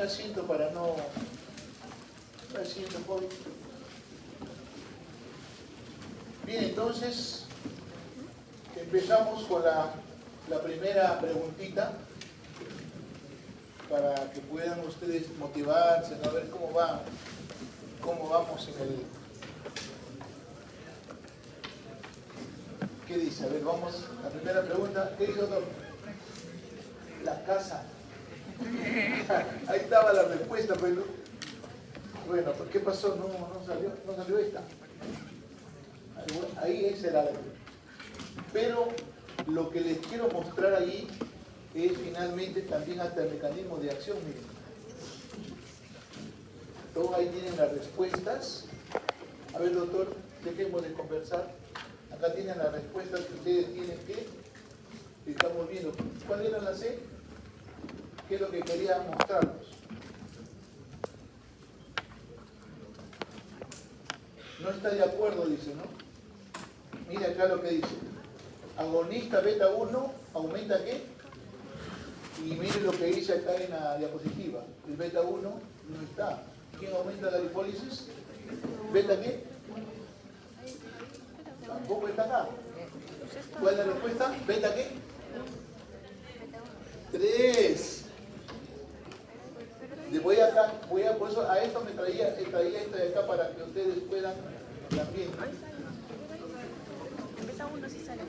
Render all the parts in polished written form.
Asiento para no... Asiento, joven. Bien, entonces empezamos con la primera preguntita para que puedan ustedes motivarse, ¿no? A ver cómo vamos en el... ¿Qué dice? A ver, vamos, la primera pregunta. ¿Qué dice, doctor? La casa. Ahí estaba la respuesta, pero... Bueno, pues ¿qué pasó? No salió esta. Ahí esa era la... Pero lo que les quiero mostrar ahí es finalmente también hasta el mecanismo de acción, miren. Todos ahí tienen las respuestas. A ver, doctor, dejemos de conversar. Acá tienen las respuestas que ustedes tienen que... Estamos viendo. ¿Cuál era la C? ¿Qué es lo que quería mostrarlos? No está de acuerdo, dice, ¿no? Mira acá lo que dice. Agonista beta 1 aumenta ¿qué? Y mire lo que dice acá en la diapositiva. El beta 1 no está. ¿Quién aumenta la lipólisis? ¿Beta qué? Tampoco está acá. ¿Cuál es la respuesta? ¿Beta qué? 3. Por eso a esto me traía esta de acá para que ustedes puedan también.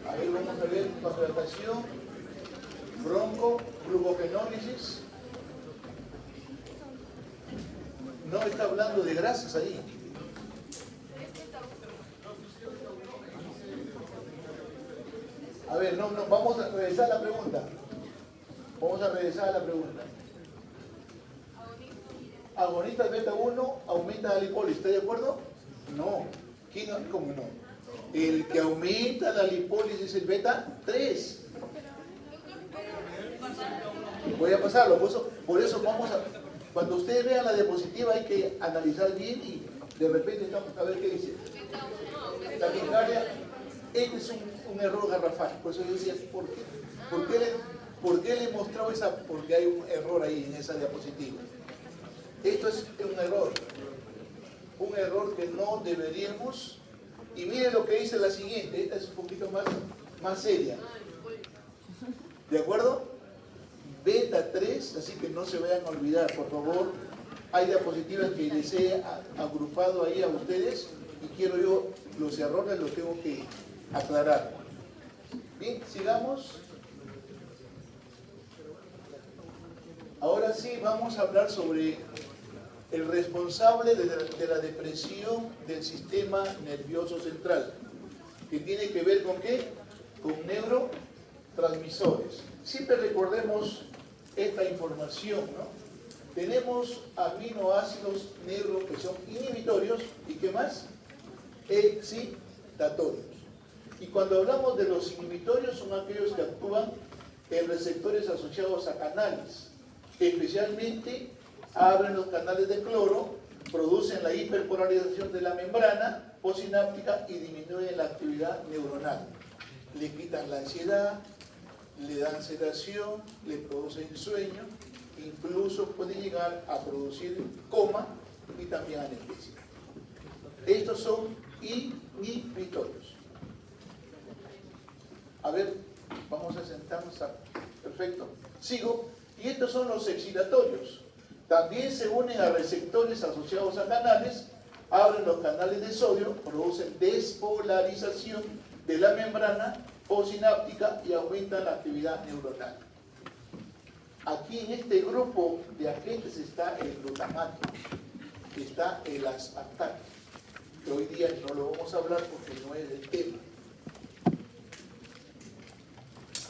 A ver, vamos a ver contratación, glucogenólisis. No está hablando de grasas ahí. A ver, no, vamos a regresar a la pregunta. Agonista beta 1 aumenta la lipólisis, ¿está de acuerdo? No. ¿Cómo no? El que aumenta la lipólisis es el beta 3. Voy a pasarlo, por eso vamos a... Cuando ustedes vean la diapositiva hay que analizar bien y de repente estamos a ver qué dice. Taquicardia, este es un error garrafal, por eso yo decía, ¿por qué le he mostrado esa? Porque hay un error ahí en esa diapositiva. Esto es un error que no deberíamos. Y miren lo que dice la siguiente, esta es un poquito más seria. ¿De acuerdo? Beta 3, así que no se vayan a olvidar, por favor. Hay diapositivas que les he agrupado ahí a ustedes y quiero yo, los errores los tengo que aclarar. Bien, sigamos. Ahora sí vamos a hablar sobre el responsable de la depresión del sistema nervioso central, que tiene que ver con ¿qué? Con neurotransmisores. Siempre recordemos esta información, ¿no? Tenemos aminoácidos neuro que son inhibitorios y ¿qué más? Excitatorios. Y cuando hablamos de los inhibitorios son aquellos que actúan en receptores asociados a canales, especialmente abren los canales de cloro, producen la hiperpolarización de la membrana postsináptica y disminuyen la actividad neuronal. Le quitan la ansiedad, le dan sedación, le producen sueño, incluso puede llegar a producir coma y también anestesia. Estos son inhibitorios. A ver, vamos a sentarnos. Perfecto. Sigo. Y estos son los excitatorios. También se unen a receptores asociados a canales, abren los canales de sodio, producen despolarización de la membrana postsináptica y aumentan la actividad neuronal. Aquí en este grupo de agentes está el glutamato, está el aspartato, que hoy día no lo vamos a hablar porque no es el tema.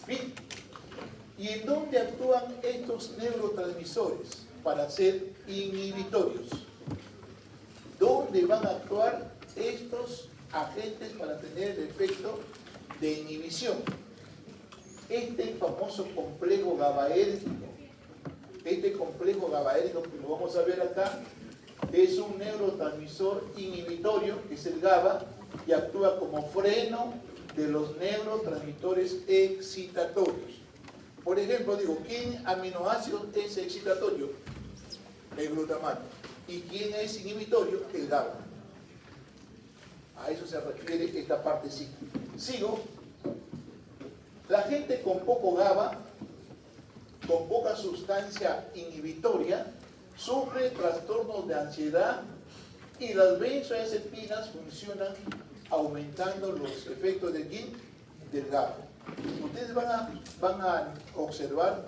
Bien, ¿y en dónde actúan estos neurotransmisores para ser inhibitorios? ¿Dónde van a actuar estos agentes para tener el efecto de inhibición? Este famoso complejo GABAérgico, que lo vamos a ver acá, es un neurotransmisor inhibitorio, que es el GABA, y actúa como freno de los neurotransmisores excitatorios. Por ejemplo, digo, ¿qué aminoácido es excitatorio? El glutamato. ¿Y quién es inhibitorio? El GABA. A eso se refiere esta parte sí. Sigo. La gente con poco GABA, con poca sustancia inhibitoria, sufre trastornos de ansiedad y las benzodiazepinas funcionan aumentando los efectos del GABA. Ustedes van a observar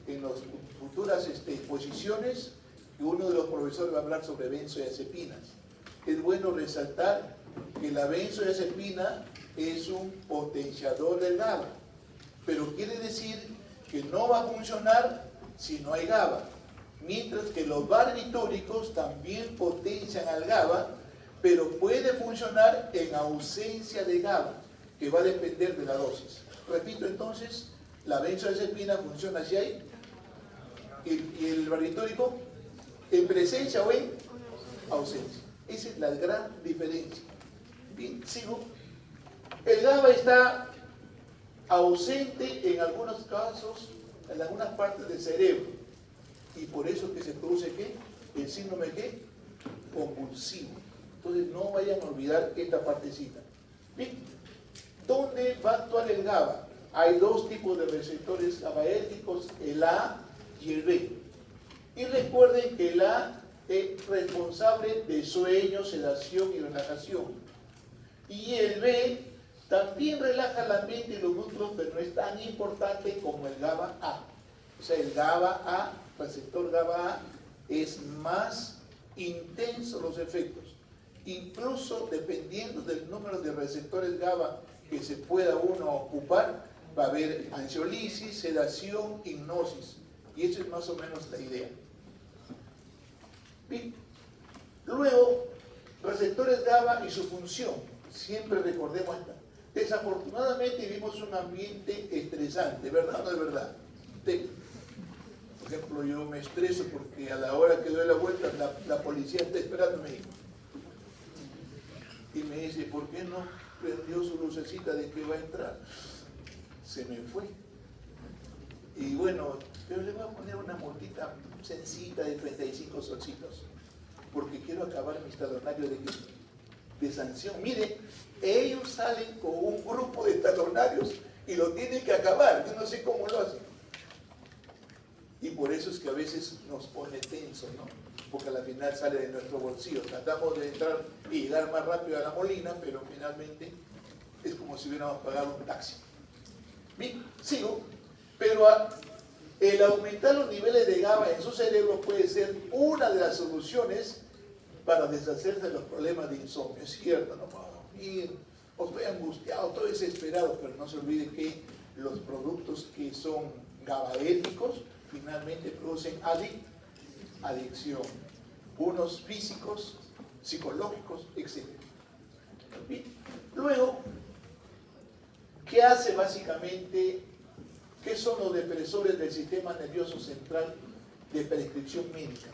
en las futuras exposiciones que uno de los profesores va a hablar sobre benzodiazepinas. Es bueno resaltar que la benzodiazepina es un potenciador del GABA, pero quiere decir que no va a funcionar si no hay GABA, mientras que los barbitúricos también potencian al GABA, pero puede funcionar en ausencia de GABA, que va a depender de la dosis. Repito entonces, la benzodiazepina funciona si hay, y el barbitúrico en presencia o en ausencia. Esa es la gran diferencia. Bien, sigo. El GABA está ausente en algunos casos, en algunas partes del cerebro, y por eso es que se produce ¿qué? El síndrome ¿qué? Convulsivo. Entonces no vayan a olvidar esta partecita. Bien, ¿dónde va a actuar el GABA? Hay dos tipos de receptores GABAérgicos, el A y el B. Y recuerden que el A es responsable de sueño, sedación y relajación. Y el B también relaja el ambiente y los músculos, pero no es tan importante como el GABA A. O sea, el GABA A, receptor GABA A, es más intenso los efectos. Incluso dependiendo del número de receptores GABA que se pueda uno ocupar, va a haber ansiolisis, sedación, hipnosis. Y eso es más o menos la idea. Bien. Luego, receptores GABA y su función. Siempre recordemos esta. Desafortunadamente vivimos un ambiente estresante, ¿verdad o no es verdad? Por ejemplo, yo me estreso porque a la hora que doy la vuelta la policía está esperándome. Y me dice, ¿por qué no prendió su lucecita de que va a entrar? Se me fue. Y bueno, pero le voy a poner una multita sencilla de 35 solcitos, porque quiero acabar mis talonarios de sanción. Mire, ellos salen con un grupo de talonarios y lo tienen que acabar. Yo no sé cómo lo hacen. Y por eso es que a veces nos pone tenso, ¿no? Porque al final sale de nuestro bolsillo. Tratamos de entrar y llegar más rápido a la Molina, pero finalmente es como si hubiéramos pagado un taxi. Bien, sigo. Pero el aumentar los niveles de GABA en su cerebro puede ser una de las soluciones para deshacerse de los problemas de insomnio. Es cierto, no puedo dormir, o estoy angustiado, estoy desesperado, pero no se olvide que los productos que son GABAérgicos finalmente producen adicción, unos físicos, psicológicos, etc. Bien. Luego, ¿qué hace básicamente? ¿Qué son los depresores del sistema nervioso central de prescripción médica?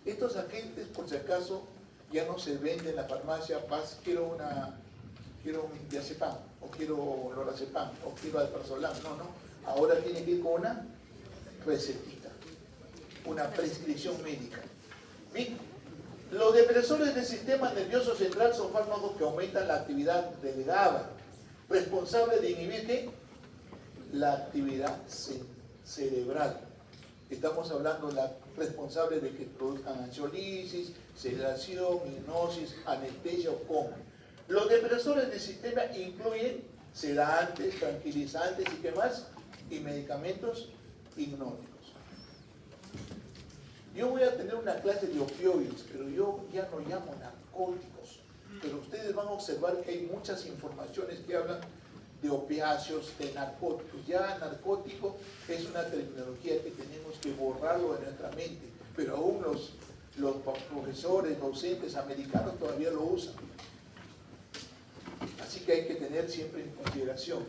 Estos agentes, por si acaso, ya no se venden en la farmacia. Quiero un diazepam, o quiero lorazepam, o quiero alprazolam. No. Ahora tiene que ir con una recetita, una prescripción médica. Bien. Los depresores del sistema nervioso central son fármacos que aumentan la actividad del GABA, responsable de inhibir ¿qué? La actividad cerebral. Estamos hablando de la responsable de que produzcan ansiolisis, sedación, hipnosis, anestesia o coma. Los depresores del sistema incluyen sedantes, tranquilizantes y qué más, y medicamentos hipnóticos. Yo voy a tener una clase de opioides, pero yo ya no llamo narcóticos. Pero ustedes van a observar que hay muchas informaciones que hablan de opiáceos, de narcóticos. Ya narcótico es una terminología que tenemos que borrarlo de nuestra mente, pero aún los profesores, docentes americanos todavía lo usan. Así que hay que tener siempre en consideración.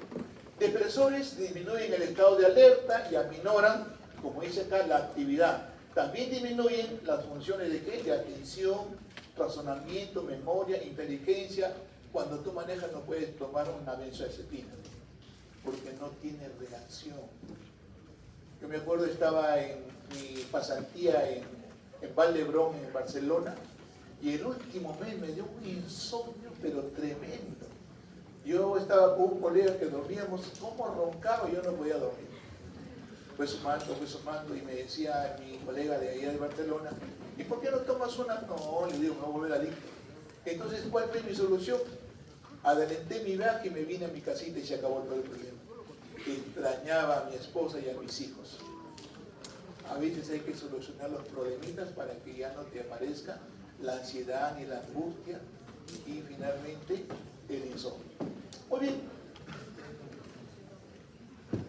Depresores disminuyen el estado de alerta y aminoran, como dice acá, la actividad. También disminuyen las funciones de ¿qué? De atención, razonamiento, memoria, inteligencia. Cuando tú manejas no puedes tomar una benzodiazepina porque no tiene reacción. Yo me acuerdo, estaba en mi pasantía en Vall d'Hebron, en Barcelona, y el último mes me dio un insomnio, pero tremendo. Yo estaba con un colega que dormíamos, ¿cómo roncaba? Yo no podía dormir. Fue sumando, y me decía mi colega de allá de Barcelona, ¿y por qué no tomas una? No, le digo, me voy a volver adicto. Entonces, ¿cuál fue mi solución? Adelanté mi viaje y me vine a mi casita y se acabó todo el problema. Extrañaba a mi esposa y a mis hijos. A veces hay que solucionar los problemitas para que ya no te aparezca la ansiedad ni la angustia y finalmente el insomnio. Muy bien.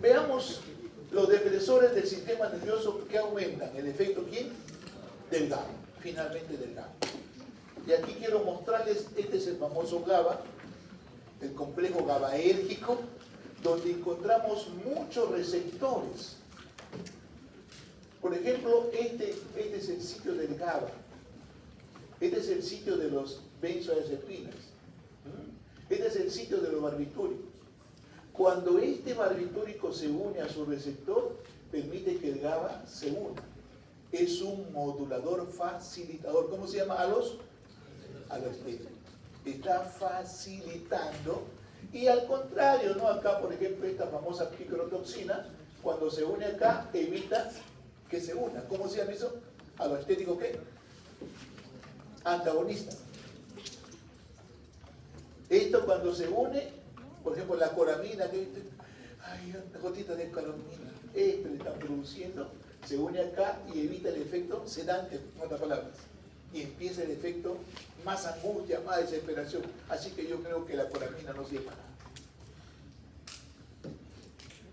Veamos los depresores del sistema nervioso que aumentan. ¿El efecto quién? Del GABA. Finalmente del GABA. Y aquí quiero mostrarles, este es el famoso GABA, el complejo GABAérgico, donde encontramos muchos receptores. Por ejemplo, este es el sitio del GABA. Este es el sitio de los benzodiazepinas. Este es el sitio de los barbitúricos. Cuando este barbitúrico se une a su receptor, permite que el GABA se una. Es un modulador facilitador. ¿Cómo se llama? Alostético. Está facilitando. Y al contrario, ¿no? Acá, por ejemplo, esta famosa picrotoxina, cuando se une acá, evita que se una. ¿Cómo se llama eso? ¿Alostético qué? Antagonista. Esto cuando se une, por ejemplo, la coramina, ay, una gotita de coramina, esto le están produciendo, se une acá y evita el efecto sedante, en otras palabras. Y empieza el efecto más angustia, más desesperación. Así que yo creo que la coramina no sirve para nada.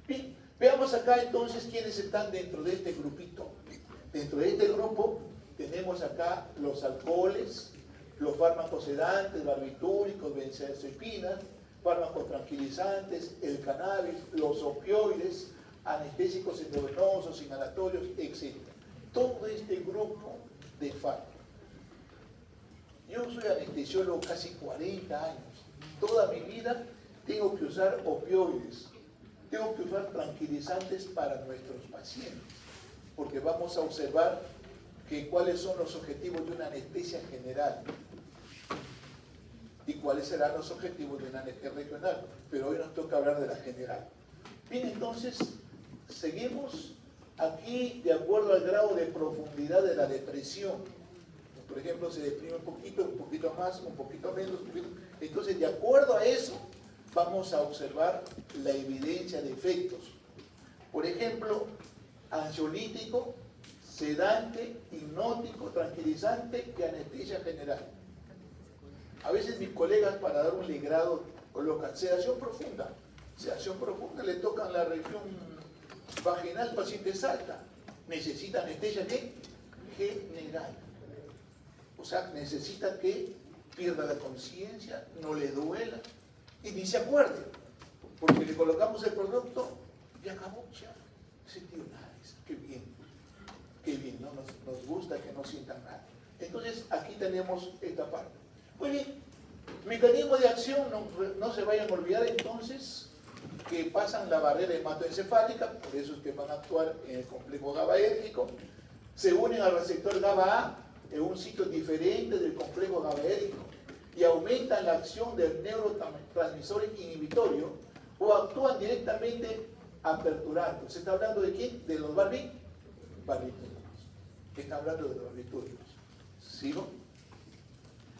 Bien, veamos acá entonces quiénes están dentro de este grupito. Dentro de este grupo tenemos acá los alcoholes, los fármacos sedantes, barbitúricos, benzodiazepinas, fármacos tranquilizantes, el cannabis, los opioides, anestésicos endovenosos, inhalatorios, etc. Todo este grupo de fármacos. Yo soy anestesiólogo casi 40 años. Toda mi vida tengo que usar opioides, tengo que usar tranquilizantes para nuestros pacientes, porque vamos a observar cuáles son los objetivos de una anestesia general y cuáles serán los objetivos de una anestesia regional, pero hoy nos toca hablar de la general. Bien, entonces, seguimos aquí de acuerdo al grado de profundidad de la depresión. Por ejemplo, se deprime un poquito más, un poquito menos, entonces de acuerdo a eso vamos a observar la evidencia de efectos. Por ejemplo, ansiolítico, sedante, hipnótico, tranquilizante y anestesia general. A veces mis colegas para dar un legrado colocan sedación profunda. Sedación profunda, le tocan la región vaginal, el paciente salta. Necesita anestesia ¿qué? General. O sea, necesita que pierda la conciencia, no le duela y ni se acuerde. Porque le colocamos el producto y acabó ya. Sentió nada. Qué bien. Qué bien, ¿no? Nos gusta que no sientan nada. Entonces, aquí tenemos esta parte. Muy bien, mecanismo de acción, no se vayan a olvidar entonces que pasan la barrera hematoencefálica, por eso es que van a actuar en el complejo GABAérgico, se unen al receptor GABA-A en un sitio diferente del complejo GABAérgico y aumentan la acción del neurotransmisor inhibitorio o actúan directamente aperturando. ¿Se está hablando de quién? De los barbitúricos. Está hablando de los barbitúricos. ¿Sigo?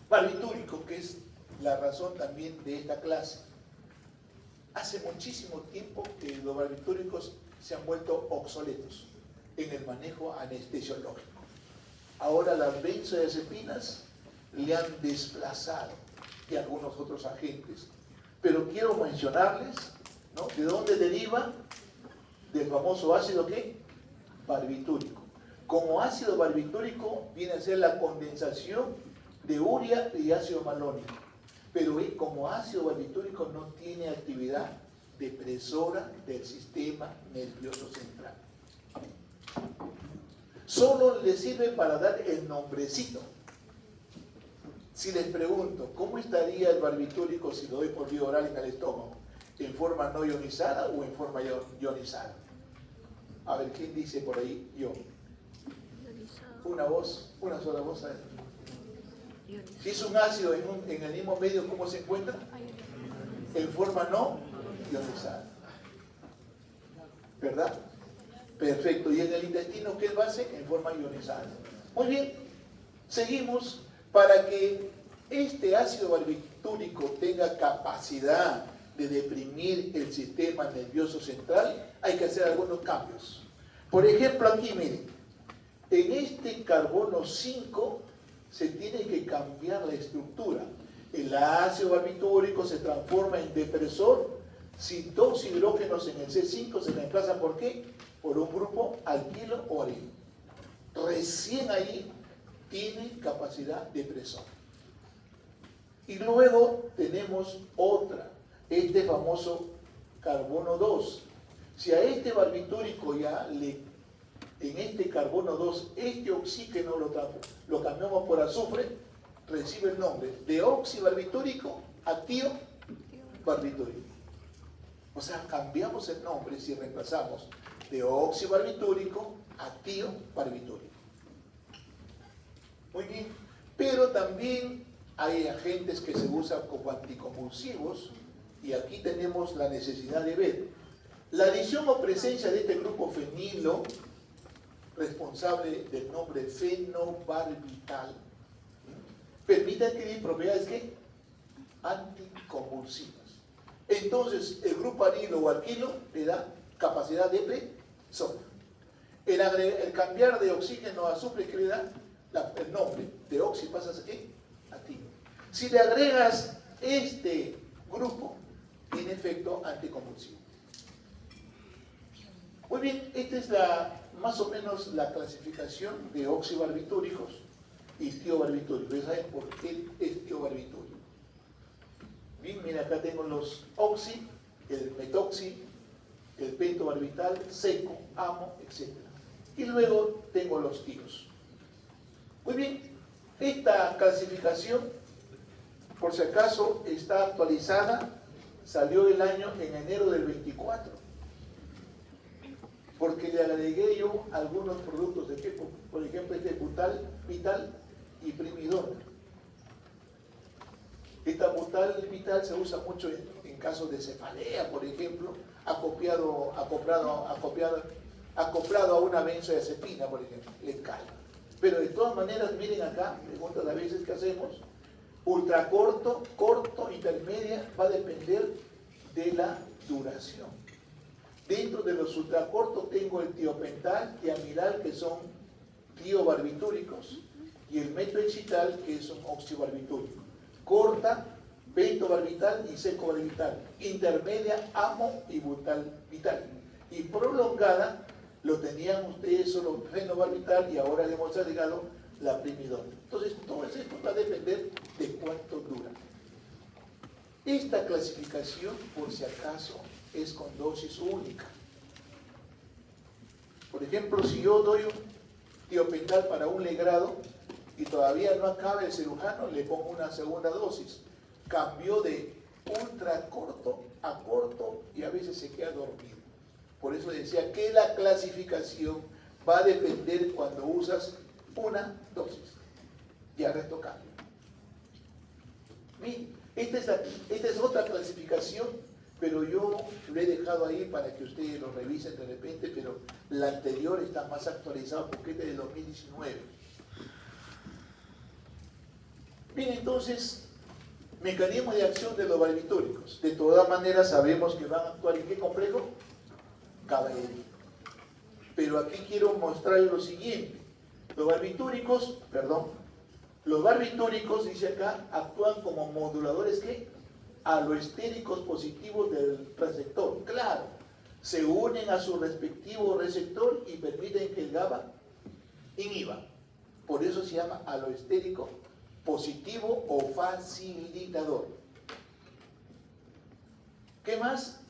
Barbitúrico, que es la razón también de esta clase. Hace muchísimo tiempo que los barbitúricos se han vuelto obsoletos en el manejo anestesiológico. Ahora las benzodiazepinas le han desplazado y algunos otros agentes. Pero quiero mencionarles, ¿no?, de dónde deriva del famoso ácido ¿qué? Barbitúrico. Como ácido barbitúrico viene a ser la condensación de urea y ácido malónico. Pero como ácido barbitúrico no tiene actividad depresora del sistema nervioso central. Solo le sirve para dar el nombrecito. Si les pregunto, ¿cómo estaría el barbitúrico si lo doy por vía oral en el estómago? ¿En forma no ionizada o en forma ionizada? A ver, ¿quién dice por ahí? Yo. Una voz, una sola voz. A ver. Si es un ácido en el mismo medio, ¿cómo se encuentra? En forma no ionizada. ¿Verdad? Perfecto. ¿Y en el intestino qué va a hacer? En forma ionizada. Muy bien. Seguimos. Para que este ácido barbitúrico tenga capacidad de deprimir el sistema nervioso central, hay que hacer algunos cambios. Por ejemplo, aquí miren, en este carbono 5 se tiene que cambiar la estructura. El ácido barbitúrico se transforma en depresor si dos hidrógenos en el C5 se reemplazan ¿por qué? Por un grupo alquilo o arilo. Recién ahí tiene capacidad depresora. Y luego tenemos otra, este famoso carbono 2. Si a este barbitúrico en este carbono 2, este oxígeno lo cambiamos por azufre, recibe el nombre de oxibarbitúrico a tiobarbitúrico. O sea, cambiamos el nombre si reemplazamos de oxibarbitúrico a tiobarbitúrico. Muy bien, pero también hay agentes que se usan como anticonvulsivos y aquí tenemos la necesidad de ver la adición o presencia de este grupo fenilo responsable del nombre fenobarbital permite adquirir propiedades ¿qué? Anticonvulsivas. Entonces el grupo arilo o alquilo le da capacidad depresora. El cambiar de oxígeno a azufre que le da el nombre de oxi pasa a ¿qué? A ti. Si le agregas este grupo, tiene efecto anticonvulsivo. Muy bien, esta es más o menos la clasificación de oxibarbitúricos y tiobarbitúricos. ¿Ya saben por qué es tiobarbitúrico? Bien, mira, acá tengo los oxi, el metoxi, el pentobarbital, seco, amo, etc. Y luego tengo los tios. Muy bien, esta clasificación, por si acaso, está actualizada, salió en enero del 24, porque le agregué yo algunos productos de tipo, por ejemplo, este butal, vital y primidona. Esta butal vital se usa mucho en casos de cefalea, por ejemplo, acoplado a una benzodiazepina, por ejemplo, le calma. Pero de todas maneras, miren acá, preguntas a veces que hacemos, ultracorto, corto, intermedia, va a depender de la duración. Dentro de los ultracortos tengo el tiopental y amiral, que son tiobarbitúricos, y el metoexcital, que es un oxibarbitúrico. Corta, pentobarbital y secobarbital. Intermedia, amo y butal vital. Y prolongada, lo tenían ustedes solo fenobarbital y ahora le hemos agregado la primidona. Entonces, todo esto va a depender de cuánto dura. Esta clasificación, por si acaso, es con dosis única. Por ejemplo, si yo doy un tiopental para un legrado y todavía no acaba el cirujano, le pongo una segunda dosis. Cambió de ultra corto a corto y a veces se queda dormido. Por eso decía que la clasificación va a depender cuando usas una dosis. Y al resto cambia. Bien, esta es otra clasificación, pero yo lo he dejado ahí para que ustedes lo revisen de repente, pero la anterior está más actualizada porque es de 2019. Bien, entonces, mecanismo de acción de los barbitúricos. De todas maneras sabemos que van a actuar ¿en qué complejo? Caballería. Pero aquí quiero mostrarles lo siguiente. Los barbitúricos, dice acá, actúan como moduladores ¿qué? Aloestéricos positivos del receptor. Claro, se unen a su respectivo receptor y permiten que el GABA inhiba. Por eso se llama aloestérico positivo o facilitador. ¿Qué más?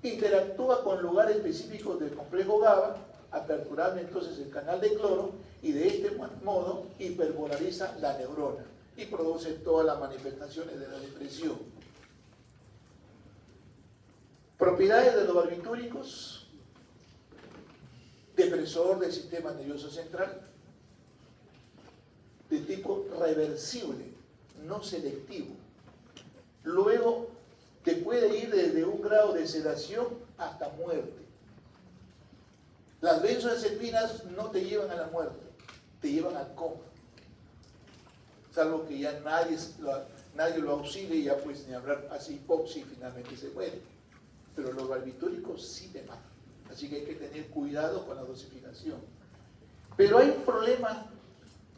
Interactúa con lugares específicos del complejo GABA, aperturando entonces el canal de cloro y de este modo hiperpolariza la neurona y produce todas las manifestaciones de la depresión. Propiedades de los barbitúricos. depresor del sistema nervioso central, de tipo reversible, no selectivo. Luego te puede ir desde un grado de sedación hasta muerte. Las benzodiazepinas no te llevan a la muerte, te llevan al coma. Salvo que ya nadie lo auxilie y ya pues ni hablar, hace hipoxia y finalmente se muere. Pero los barbitúricos sí te matan. Así que hay que tener cuidado con la dosificación. Pero hay un problema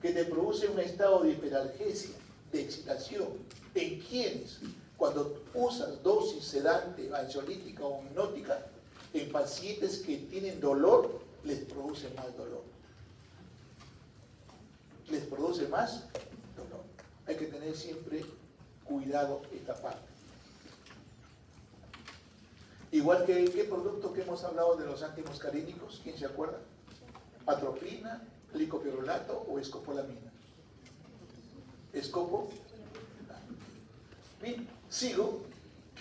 que te produce un estado de hiperalgesia, de excitación. ¿En quiénes? Cuando usas dosis sedante, ansiolítica o hipnótica, en pacientes que tienen dolor, les produce más dolor. Les produce más dolor. Hay que tener siempre cuidado esta parte. Igual que ¿qué producto que hemos hablado de los antimuscarínicos? ¿Quién se acuerda? Atropina, licopirolato o escopolamina. Escopo. Bien, sigo.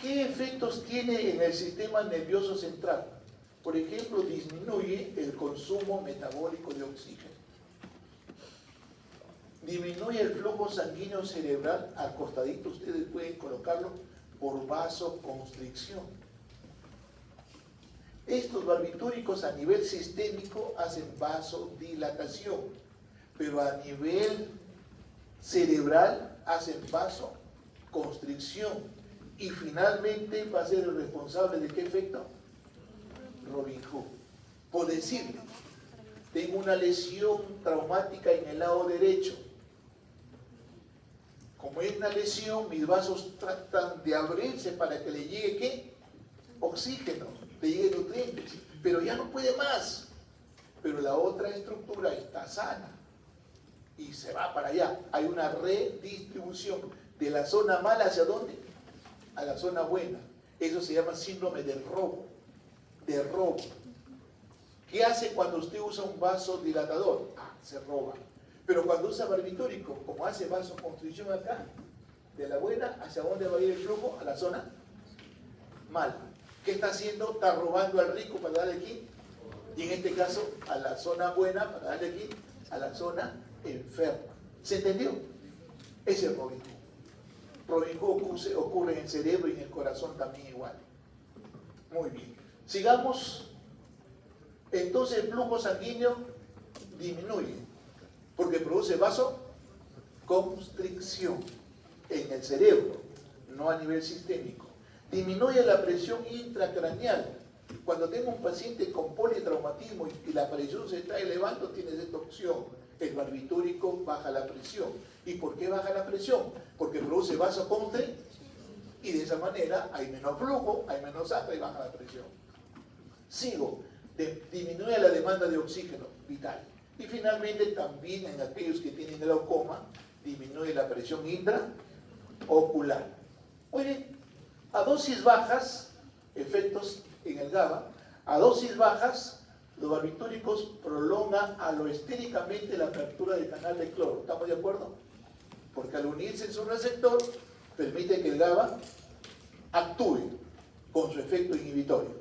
¿Qué efectos tiene en el sistema nervioso central? Por ejemplo, disminuye el consumo metabólico de oxígeno. Disminuye el flujo sanguíneo cerebral al costadito. Ustedes pueden colocarlo por vasoconstricción. Estos barbitúricos a nivel sistémico hacen vasodilatación, pero a nivel cerebral hacen vasoconstricción. Y finalmente va a ser el responsable de qué efecto? Robin Hood. Por decir, tengo una lesión traumática en el lado derecho. Como es una lesión, mis vasos tratan de abrirse para que le llegue ¿qué? Oxígeno, le llegue nutrientes, pero ya no puede más. Pero la otra estructura está sana y se va para allá. Hay una redistribución de la zona mala ¿hacia dónde? A la zona buena. Eso se llama síndrome del robo. De robo. ¿Qué hace cuando usted usa un vasodilatador? Se roba. Pero cuando usa barbitúrico, como hace vasoconstricción acá, de la buena, ¿hacia dónde va a ir el flujo? A la zona mala. ¿Qué está haciendo? Está robando al rico para darle aquí. Y en este caso, a la zona buena para darle aquí, a la zona enferma. ¿Se entendió? Ese es Robin Hood. Robin Hood ocurre en el cerebro y en el corazón también igual. Muy bien. Sigamos. Entonces el flujo sanguíneo disminuye porque produce vasoconstricción en el cerebro, no a nivel sistémico. Disminuye la presión intracraneal. Cuando tengo un paciente con politraumatismo y la presión se está elevando, tienes esta opción. El barbitúrico baja la presión. ¿Y por qué baja la presión? Porque produce vasoconstricción y de esa manera hay menos flujo, hay menos sangre y baja la presión. Sigo. Disminuye la demanda de oxígeno vital. Y finalmente también en aquellos que tienen glaucoma, disminuye la presión intraocular. Muy bien. A dosis bajas, efectos en el GABA, a dosis bajas, los barbitúricos prolongan aloestéricamente la apertura del canal de cloro. ¿Estamos de acuerdo? Porque al unirse en su receptor, permite que el GABA actúe con su efecto inhibitorio.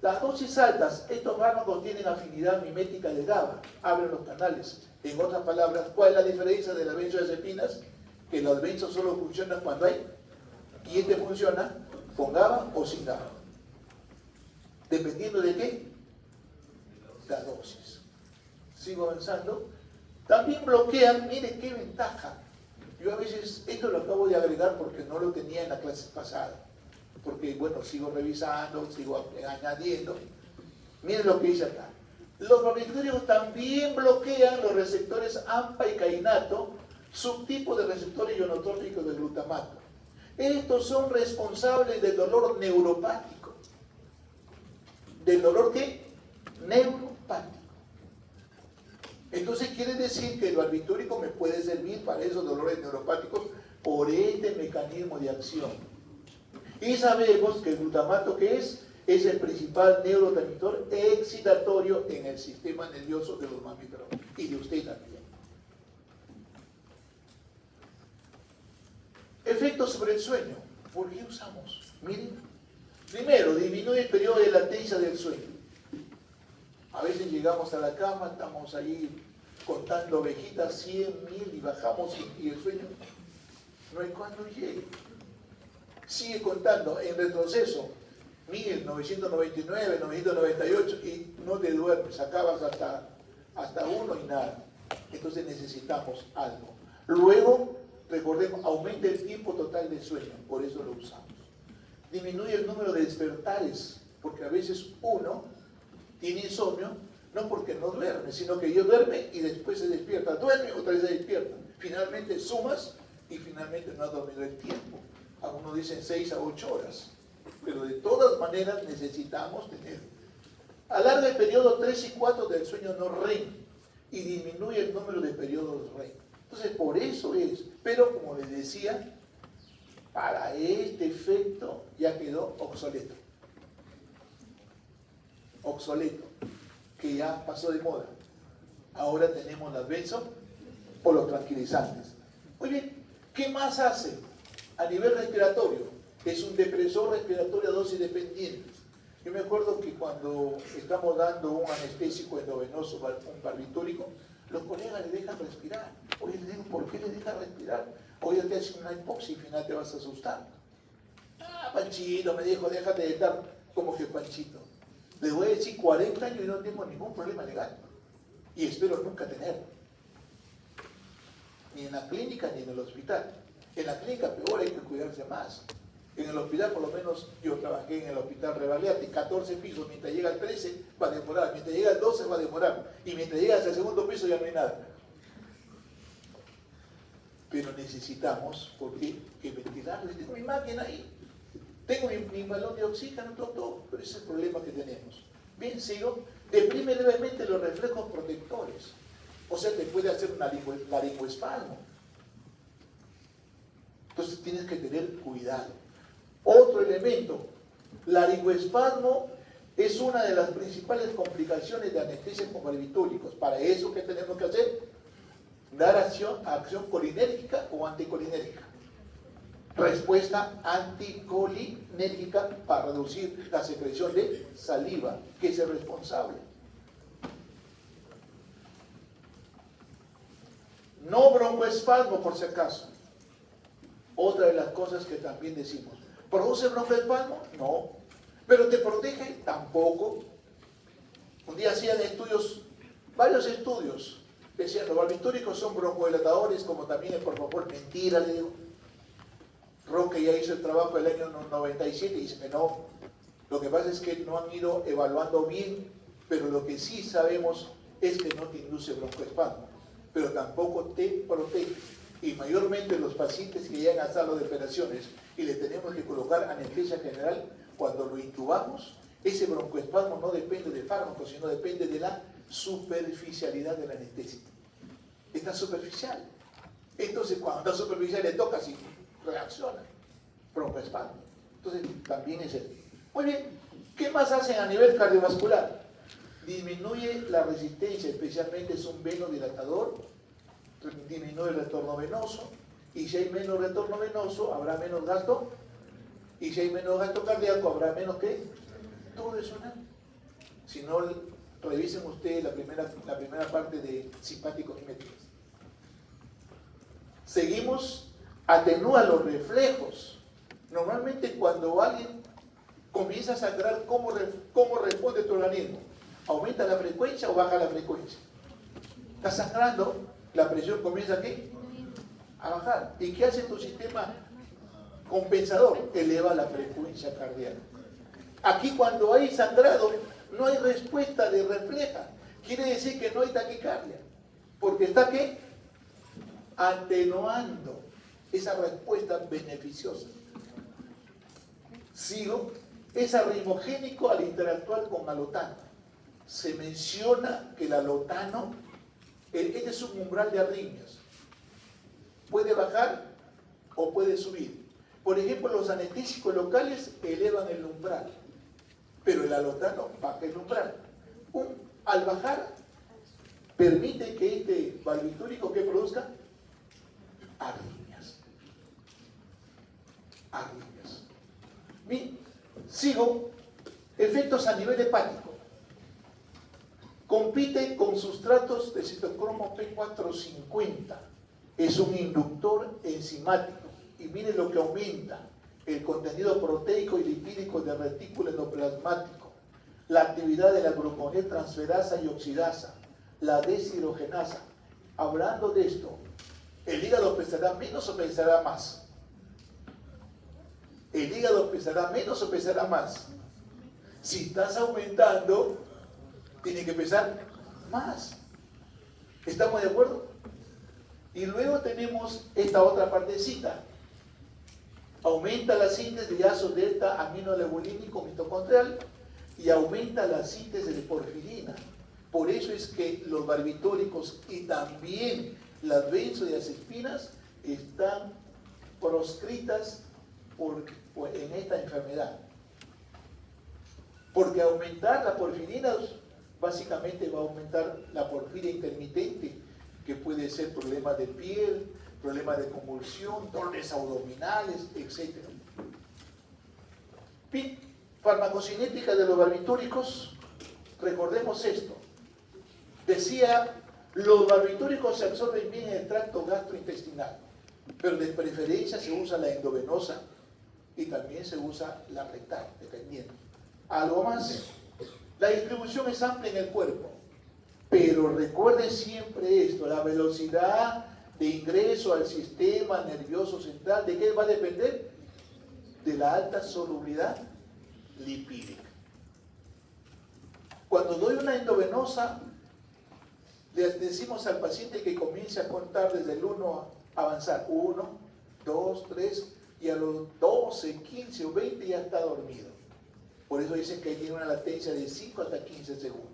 Las dosis altas, estos fármacos tienen afinidad mimética del GABA, abren los canales. En otras palabras, ¿cuál es la diferencia de las benzodiazepinas? Que los benzos solo funcionan cuando hay, y este funciona con GABA o sin GABA. Dependiendo de qué, la dosis. Sigo avanzando. También bloquean, miren qué ventaja. Yo a veces, esto lo acabo de agregar porque no lo tenía en la clase pasada. Porque, bueno, sigo revisando, sigo añadiendo. Miren lo que dice acá. Los barbitúricos también bloquean los receptores AMPA y cainato, subtipos de receptores ionotrópicos del glutamato. Estos son responsables del dolor neuropático. ¿Del dolor qué? Neuropático. Entonces quiere decir que el barbitúrico me puede servir para esos dolores neuropáticos por este mecanismo de acción. Y sabemos que el glutamato, ¿qué es? Es el principal neurotransmisor excitatorio en el sistema nervioso de los mamíferos y de usted también. Efectos sobre el sueño. ¿Por qué usamos? Miren. Primero, disminuye el periodo de latencia del sueño. A veces llegamos a la cama, estamos ahí contando ovejitas, 100, 1000 y bajamos y el sueño no hay cuando llegue. Sigue contando en retroceso, 1000, 999, 998 y no te duermes, acabas hasta 1 y nada. Entonces necesitamos algo. Luego, recordemos, aumenta el tiempo total de sueño, por eso lo usamos. Disminuye el número de despertares, porque a veces uno tiene insomnio, no porque no duerme, sino que yo duerme y después se despierta, duerme, otra vez se despierta. Finalmente sumas y finalmente no ha dormido el tiempo. Algunos dicen 6 a 8 horas, pero de todas maneras necesitamos tener. Alarga el periodo 3 y 4 del sueño no REM y disminuye el número de periodos REM. Entonces, por eso es, pero como les decía, para este efecto ya quedó obsoleto. Obsoleto, que ya pasó de moda. Ahora tenemos las benzo o los tranquilizantes. Muy bien, ¿qué más hace a nivel respiratorio? Es un depresor respiratorio a dosis dependientes. Yo me acuerdo que cuando estamos dando un anestésico endovenoso, un barbitúrico, los colegas le dejan respirar. Oye, les digo, ¿por qué le dejan respirar? Oye, te hacen una hipoxia y al final te vas a asustar. Ah, Panchito, me dijo, déjate de estar como que Panchito. Le voy a decir 40 años y no tengo ningún problema legal. Y espero nunca tenerlo. Ni en la clínica ni en el hospital. En la clínica peor, hay que cuidarse más. En el hospital, por lo menos, yo trabajé en el hospital Revaldeati, 14 pisos, mientras llega al 13 va a demorar, mientras llega al 12 va a demorar, y mientras llega al segundo piso ya no hay nada. Pero necesitamos, porque que ventilarlo. Tengo mi máquina ahí, tengo mi balón de oxígeno, todo, pero ese es el problema que tenemos. Bien, sigo, deprime levemente los reflejos protectores, o sea, te puede hacer un laringoespasmo. Entonces tienes que tener cuidado. Otro elemento, laringoespasmo es una de las principales complicaciones de anestesia con barbitúricos. Para eso, ¿qué tenemos que hacer? Dar acción colinérgica o anticolinérgica. Respuesta anticolinérgica para reducir la secreción de saliva, que es el responsable. No broncoespasmo, por si acaso. Otra de las cosas que también decimos. ¿Produce broncoespasmo? No. ¿Pero te protege? Tampoco. Un día hacían estudios, varios estudios. Decían, los barbitúricos son broncodilatadores, como también, por favor, mentira, le digo. Roque ya hizo el trabajo del año 97 y dice que no. Lo que pasa es que no han ido evaluando bien, pero lo que sí sabemos es que no te induce broncoespasmo, pero tampoco te protege. Y mayormente los pacientes que llegan a sala de operaciones y le tenemos que colocar anestesia general, cuando lo intubamos, ese broncoespasmo no depende del fármaco, sino depende de la superficialidad de la anestesia. Está superficial. Entonces, cuando está superficial le toca así, reacciona. Broncoespasmo. Entonces, también es él. Muy bien. ¿Qué más hacen a nivel cardiovascular? Disminuye la resistencia, especialmente es un venodilatador, disminuye el retorno venoso, y si hay menos retorno venoso, habrá menos gasto, y si hay menos gasto cardíaco, habrá menos ¿qué? Todo eso, ¿no? Si no, revisen ustedes la primera parte de simpáticos miméticos. Seguimos, atenúa los reflejos. Normalmente cuando alguien comienza a sangrar, ¿cómo responde tu organismo? ¿Aumenta la frecuencia o baja la frecuencia? Está sangrando, la presión comienza ¿qué? A bajar. ¿Y qué hace tu sistema compensador? Eleva la frecuencia cardíaca. Aquí cuando hay sangrado, no hay respuesta de refleja. Quiere decir que no hay taquicardia. Porque está ¿qué? Atenuando esa respuesta beneficiosa. Sigo. Es arritmogénico al interactuar con alotano. Se menciona que el alotano, este es un umbral de arritmias. Puede bajar o puede subir. Por ejemplo, los anestésicos locales elevan el umbral, pero el alotano baja el umbral. Al bajar, permite que este barbitúrico que produzca arritmias. Arritmias. Bien, sigo. Efectos a nivel hepático. Compite con sustratos de citocromo P450. Es un inductor enzimático. Y miren lo que aumenta: el contenido proteico y lipídico del retículo endoplasmático, la actividad de la gluconeotransferasa y oxidasa, la deshidrogenasa. Hablando de esto, ¿el hígado pesará menos o pesará más? ¿El hígado pesará menos o pesará más? Si estás aumentando, tiene que pesar más. ¿Estamos de acuerdo? Y luego tenemos esta otra partecita. Aumenta la síntesis de ácido delta aminoleubolínico mitocondrial y aumenta la síntesis de porfirina. Por eso es que los barbitúricos y también las benzodiazepinas están proscritas en esta enfermedad. Porque aumentar la porfirina básicamente va a aumentar la porfiria intermitente, que puede ser problemas de piel, problemas de convulsión, dolores abdominales, etc. Bien, farmacocinética de los barbitúricos, recordemos esto. Decía, los barbitúricos se absorben bien en el tracto gastrointestinal, pero de preferencia se usa la endovenosa y también se usa la rectal, dependiendo. Algo más, la distribución es amplia en el cuerpo, pero recuerden siempre esto: la velocidad de ingreso al sistema nervioso central, ¿de qué va a depender? De la alta solubilidad lipídica. Cuando doy una endovenosa, le decimos al paciente que comience a contar desde el 1 a avanzar. 1, 2, 3, y a los 12, 15 o 20 ya está dormido. Por eso dicen que tiene una latencia de 5 hasta 15 segundos.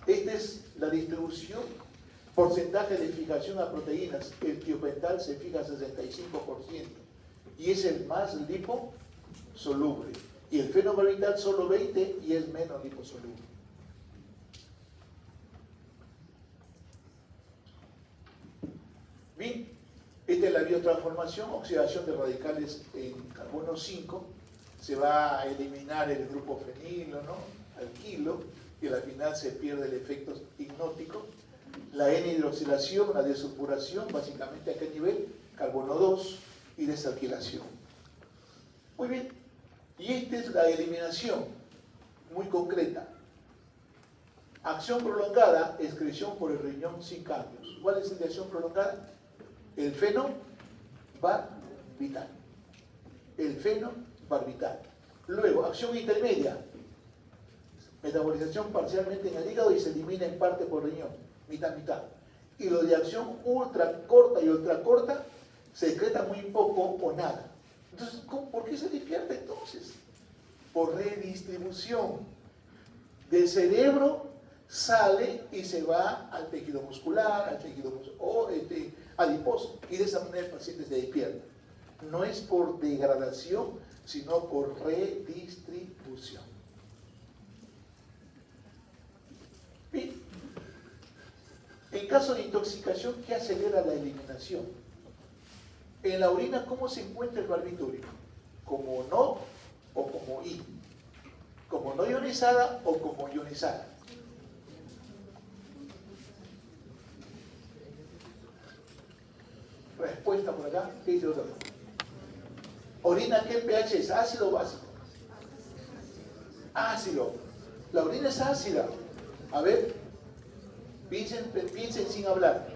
Esta es la distribución, porcentaje de fijación a proteínas. El tiopental se fija a 65% y es el más liposoluble. Y el fenobarbital solo 20% y es menos liposoluble. Bien, esta es la biotransformación, oxidación de radicales en carbono 5. Se va a eliminar el grupo fenilo, ¿no? Alquilo, y al final se pierde el efecto hipnótico. La N-hidroxilación, la desulfuración, básicamente a qué nivel, carbono 2 y desalquilación. Muy bien, y esta es la eliminación, muy concreta. Acción prolongada, excreción por el riñón sin cambios. ¿Cuál es la acción prolongada? El fenobarbital. El fenobarbital. Luego, acción intermedia, metabolización parcialmente en el hígado y se elimina en parte por riñón, mitad. Y lo de acción ultra corta y ultra corta se excreta muy poco o nada. Entonces, ¿por qué se despierta entonces? Por redistribución. Del cerebro sale y se va al tejido muscular, al tejido adiposo, y de esa manera el paciente se despierta. No es por degradación, sino por redistribución. Bien. En caso de intoxicación, ¿qué acelera la eliminación? En la orina, ¿cómo se encuentra el barbitúrico? ¿Como no o como I? ¿Como no ionizada o como ionizada? Respuesta por acá. ¿Qué dice otro? ¿Orina qué pH es? ¿Ácido o básico? Ácido. La orina es ácida. A ver, piensen sin hablar.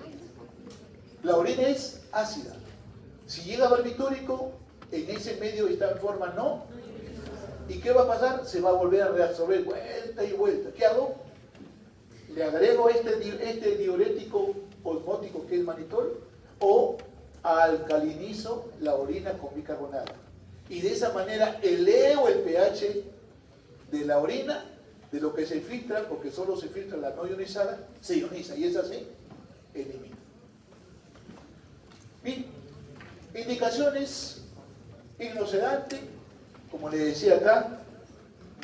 La orina es ácida. Si llega barbitúrico, en ese medio está en forma no. ¿Y qué va a pasar? Se va a volver a reabsorber vuelta y vuelta. ¿Qué hago? Le agrego este diurético osmótico que es manitol, o alcalinizo la orina con bicarbonato. Y de esa manera elevo el pH de la orina, de lo que se filtra, porque solo se filtra la no ionizada, se ioniza y esa se elimina. Bien, indicaciones: hipnosedante, como le decía acá,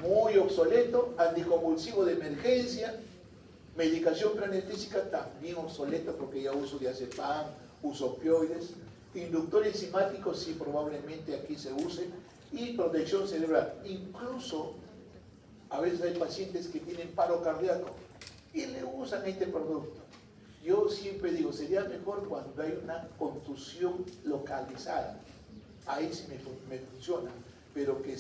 muy obsoleto, anticonvulsivo de emergencia, medicación preanestésica también obsoleto porque ya uso diazepam, uso opioides, inductor enzimático sí probablemente aquí se use, y protección cerebral. Incluso A veces hay pacientes que tienen paro cardíaco y le usan este producto. Yo siempre digo, sería mejor cuando hay una contusión localizada. Ahí sí me funciona, pero que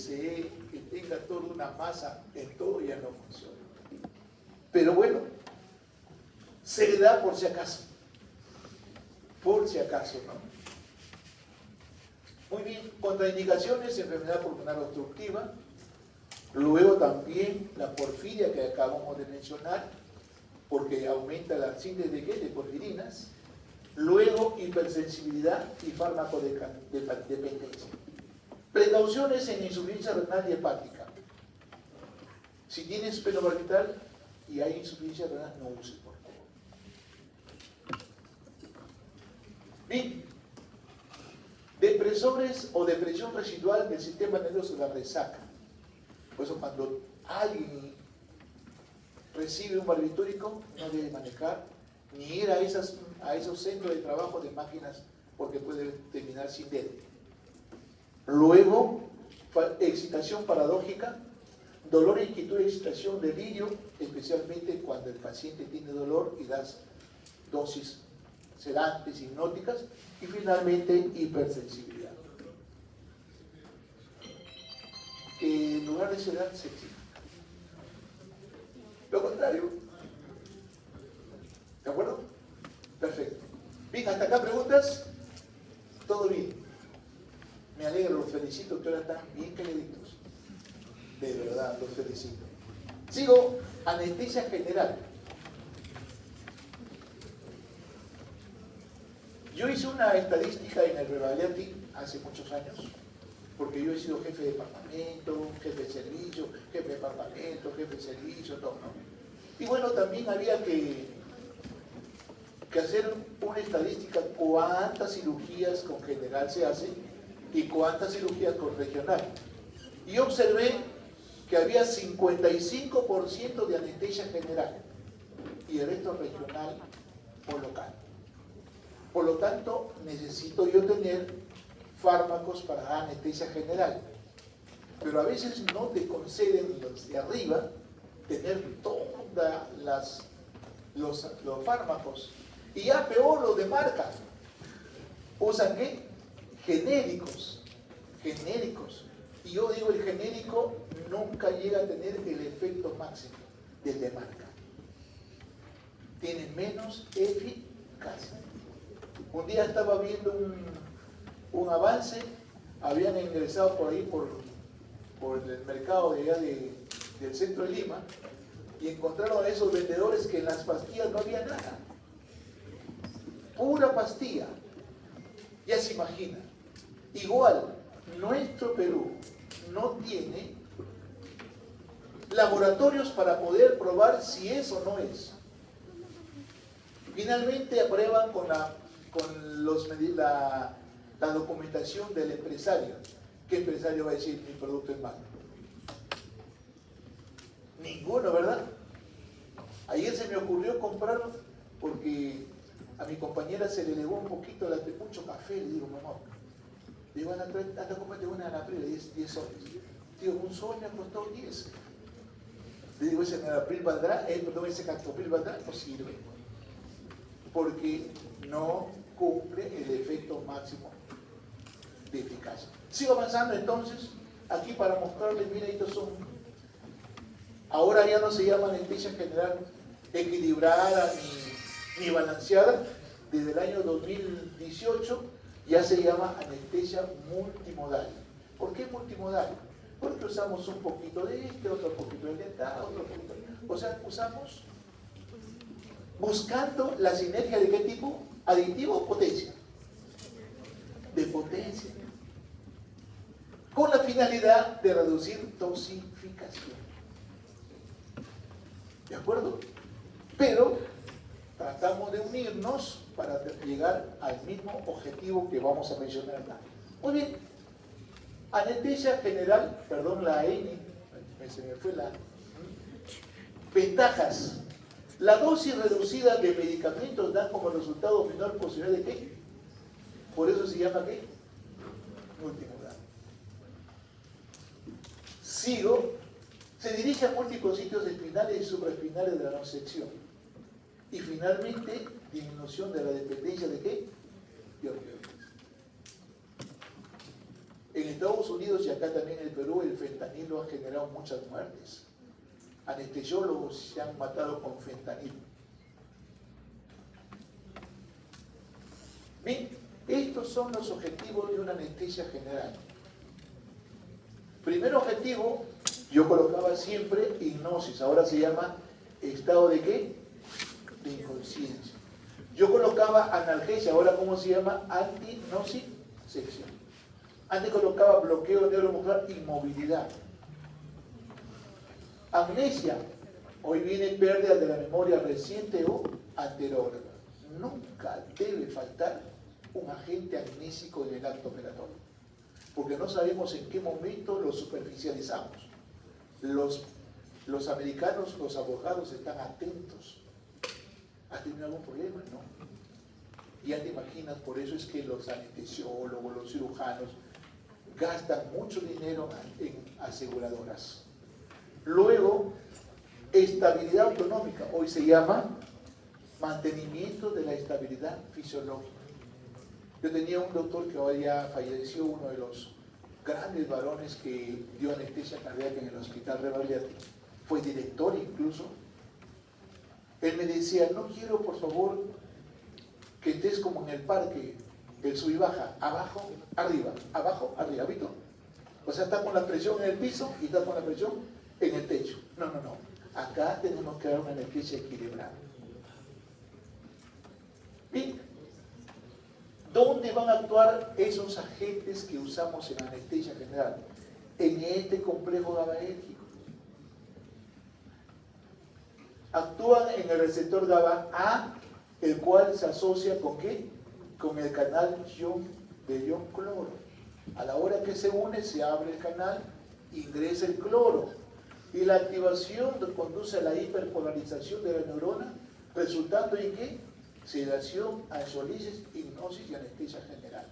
tenga toda una masa en todo ya no funciona. Pero bueno, se le da por si acaso. Por si acaso, ¿no? Muy bien, contraindicaciones, enfermedad pulmonar obstructiva. Luego también la porfiria que acabamos de mencionar, porque aumenta la síntesis de ¿qué? De porfirinas. Luego hipersensibilidad y fármaco de dependencia. Precauciones en insuficiencia renal y hepática. Si tienes fenobarbital y hay insuficiencia renal, no uses, por favor. Bien. Depresores o depresión residual del sistema nervioso, la resaca. Por eso cuando alguien recibe un barbitúrico, no debe manejar ni ir a esos centros de trabajo de máquinas porque puede terminar sin dedo. Luego, excitación paradójica, dolor, inquietud, excitación, delirio, especialmente cuando el paciente tiene dolor y das dosis sedantes, hipnóticas, y finalmente hipersensibilidad. En lugar de sedar, se excita. Lo contrario. ¿De acuerdo? Perfecto. Bien, hasta acá preguntas. Todo bien. Me alegro, los felicito, que ahora están bien calladitos. De verdad, los felicito. Sigo, anestesia general. Yo hice una estadística en el Revalenti hace muchos años, porque yo he sido jefe de departamento, jefe de servicio, jefe de departamento, jefe de servicio, todo, ¿no? Y bueno, también había que hacer una estadística cuántas cirugías con general se hacen y cuántas cirugías con regional. Y observé que había 55% de anestesia general y el resto regional o local. Por lo tanto, necesito yo tener fármacos para anestesia general. Pero a veces no te conceden los de arriba tener todos los fármacos. Y ya peor los de marca. ¿Usan qué? Genéricos. Genéricos. Y yo digo, el genérico nunca llega a tener el efecto máximo del de marca. Tiene menos eficacia. Un día estaba viendo un avance, habían ingresado por ahí por el mercado de allá del centro de Lima y encontraron a esos vendedores que en las pastillas no había nada. Pura pastilla. Ya se imagina. Igual, nuestro Perú no tiene laboratorios para poder probar si es o no es. Finalmente aprueban con la documentación del empresario. ¿Qué empresario va a decir mi producto es malo? Ninguno, ¿verdad? Ayer se me ocurrió comprarlo porque a mi compañera se le elevó un poquito mucho café. Le digo, mamá, le digo, anda, cómprate una Anapril de 10 soles. Digo, un sol me costó 10. Le digo, ese Anapril valdrá, ese Captopril valdrá, no sirve. Porque no cumple el efecto máximo de eficacia. Sigo avanzando entonces, aquí para mostrarles, mira, estos son, ahora ya no se llama anestesia general equilibrada ni balanceada, desde el año 2018 ya se llama anestesia multimodal. ¿Por qué multimodal? Porque usamos un poquito de este, otro poquito de acá, otro poquito de acá. O sea, usamos buscando la sinergia de qué tipo, aditivo o potencia. De potencia. Con la finalidad de reducir dosificación. ¿De acuerdo? Pero tratamos de unirnos para llegar al mismo objetivo que vamos a mencionar acá. Muy bien. Anestesia general, perdón, la N, se me fue la. Ventajas. La dosis reducida de medicamentos da como resultado menor posibilidad de qué. Por eso se llama qué. Multimodal. Sigo. Se dirige a múltiples sitios espinales y supraespinales de la nocicepción. Y finalmente, disminución de la dependencia de ¿qué? De opioides. En Estados Unidos y acá también en el Perú, el fentanilo ha generado muchas muertes. Anestesiólogos se han matado con fentanilo. Bien, estos son los objetivos de una anestesia general. Primer objetivo, yo colocaba siempre hipnosis, ahora se llama estado de ¿qué? De inconsciencia. Yo colocaba analgesia, ahora ¿cómo se llama? Antinocicepción. Antes colocaba bloqueo neuromuscular, inmovilidad. Amnesia, hoy viene pérdida de la memoria reciente o anterior. Nunca debe faltar un agente amnésico en el acto operatorio, porque no sabemos en qué momento lo superficializamos. Los americanos, los abogados están atentos. ¿Has tenido algún problema? No. Ya te imaginas, por eso es que los anestesiólogos, los cirujanos, gastan mucho dinero en aseguradoras. Luego, estabilidad autonómica, hoy se llama mantenimiento de la estabilidad fisiológica. Yo tenía un doctor que ahora ya falleció, uno de los grandes varones que dio anestesia cardíaca en el Hospital Revalliati, fue director incluso. Él me decía, no quiero por favor que estés como en el parque, el sub y baja, abajo, arriba, ¿visto? O sea, está con la presión en el piso y está con la presión en el techo. No. Acá tenemos que dar una anestesia equilibrada. Bien, ¿dónde van a actuar esos agentes que usamos en anestesia general? En este complejo GABAérgico. Actúan en el receptor GABA A, el cual se asocia ¿con qué? Con el canal de ion cloro. A la hora que se une, se abre el canal, ingresa el cloro. Y la activación conduce a la hiperpolarización de la neurona, resultando en ¿qué? Sedación, ansiolisis, hipnosis y anestesia general.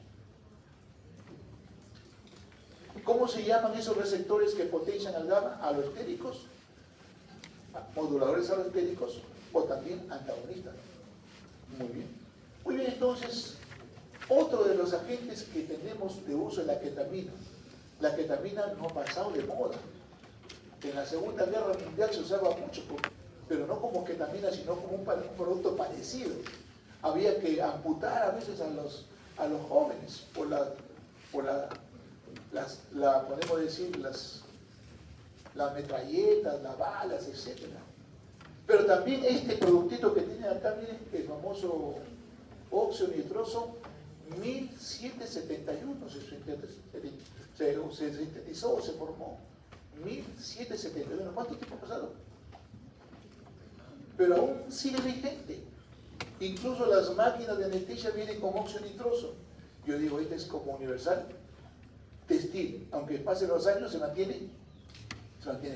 ¿Cómo se llaman esos receptores que potencian al GABA? Alostéricos, moduladores alostéricos o también antagonistas. Muy bien. Muy bien, entonces, otro de los agentes que tenemos de uso es la ketamina. La ketamina no ha pasado de moda. En la Segunda Guerra Mundial se usaba mucho, pero no como ketamina, sino como un producto parecido. Había que amputar a veces a los jóvenes podemos decir, las metralletas, las balas, etc. Pero también este productito que tiene acá, miren, el famoso óxido nitroso, 1771 se sintetizó o se formó. 1771, ¿cuánto tiempo ha pasado? Pero aún sigue vigente. Incluso las máquinas de anestesia vienen con óxido nitroso. Yo digo, este es como universal, textil, aunque pasen los años se mantiene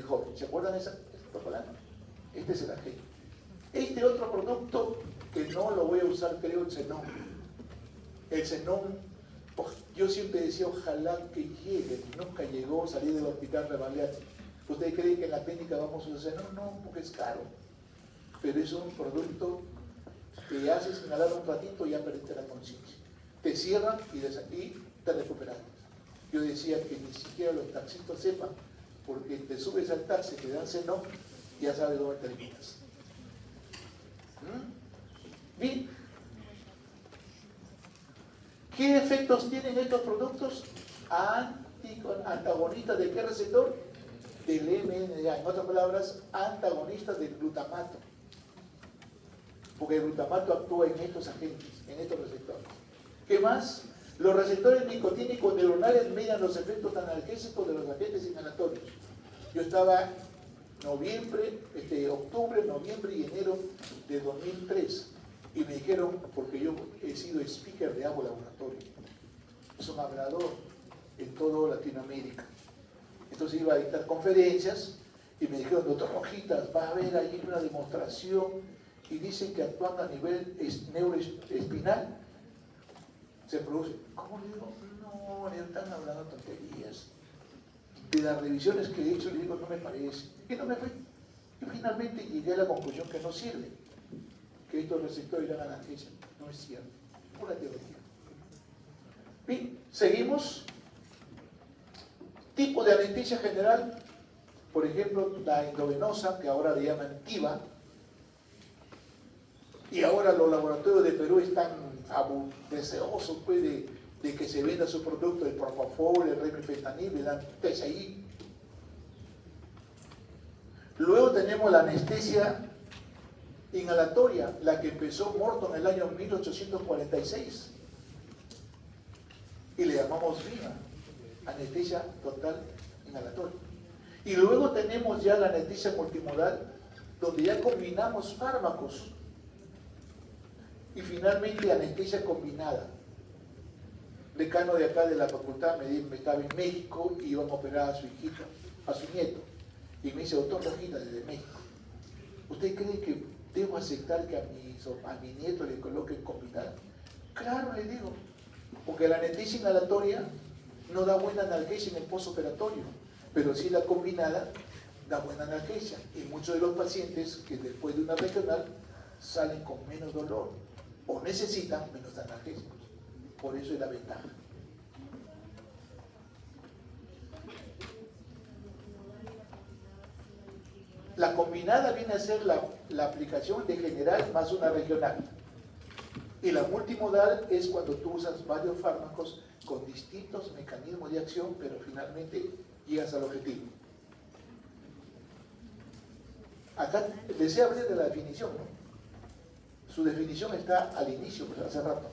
joven. ¿Se acuerdan de esa propaganda? Este es el agente. Este otro producto que no lo voy a usar, creo, el xenón. El xenón, yo siempre decía, ojalá que llegue, nunca llegó, salí del Hospital Revalliati. ¿Ustedes creen que en la clínica vamos a usar xenón? No, porque es caro. Pero es un producto que haces inhalar un ratito y ya perdiste la conciencia. Te cierran y te recuperas. Yo decía que ni siquiera los taxistas sepan, porque te subes al taxi, te dan xenón, ya sabes dónde terminas. Bien. ¿Qué efectos tienen estos productos? Antagonistas de qué receptor? Del MNA. En otras palabras, antagonistas del glutamato. Porque el glutamato actúa en estos agentes, en estos receptores. ¿Qué más? Los receptores nicotínicos neuronales median los efectos analgésicos de los agentes inhalatorios. Yo estaba octubre, noviembre y enero de 2003 y me dijeron, porque yo he sido speaker de Agua Laboratorio, es un hablador en toda Latinoamérica. Entonces iba a dictar conferencias y me dijeron, doctor Rojitas, va a haber ahí una demostración y dicen que actuando a nivel neuroespinal se produce. ¿Cómo le digo? No, le están hablando tonterías. de las revisiones que he hecho, le digo, no me parece. Y no me fue. Yo finalmente llegué a la conclusión que no sirve, que estos receptores irán a la analgesia. No es cierto, pura teoría. Bien, seguimos. Tipo de anestesia general, por ejemplo, la endovenosa, que ahora le llaman TIVA, y ahora los laboratorios de Perú están deseosos pues, de que se venda su producto, el propofol, el remifentanil, le dan PCI. Luego tenemos la anestesia inhalatoria, la que empezó Morton en el año 1846, y le llamamos VIVA, anestesia total inhalatoria. Y luego tenemos ya la anestesia multimodal, donde ya combinamos fármacos. Y finalmente anestesia combinada. Decano de acá de la facultad me estaba en México y iban a operar a su hijito, a su nieto. Y me dice, doctor Rojita, desde México, ¿usted cree que debo aceptar que a mi nieto le coloquen combinada? Claro, le digo, porque la anestesia inhalatoria no da buena analgesia en el postoperatorio, pero sí la combinada da buena analgesia. Y muchos de los pacientes que después de una regional salen con menos dolor o necesitan menos analgésicos. Por eso es la ventaja. La combinada viene a ser la aplicación de general más una regional. Y la multimodal es cuando tú usas varios fármacos con distintos mecanismos de acción, pero finalmente llegas al objetivo. Acá deseo hablar de la definición, ¿no? Su definición está al inicio, pues hace rato.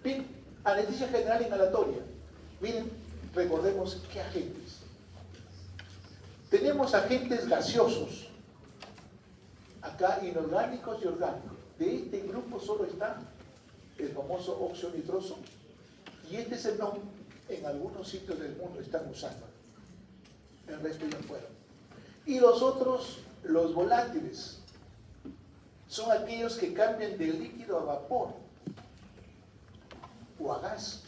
Bien, anestesia general inhalatoria. Miren, recordemos qué agentes. Tenemos agentes gaseosos, acá inorgánicos y orgánicos. De este grupo solo está el famoso óxido nitroso, y este es el nombre en algunos sitios del mundo están usando. El resto ya fueron. Y los otros, los volátiles, son aquellos que cambian de líquido a vapor o a gas.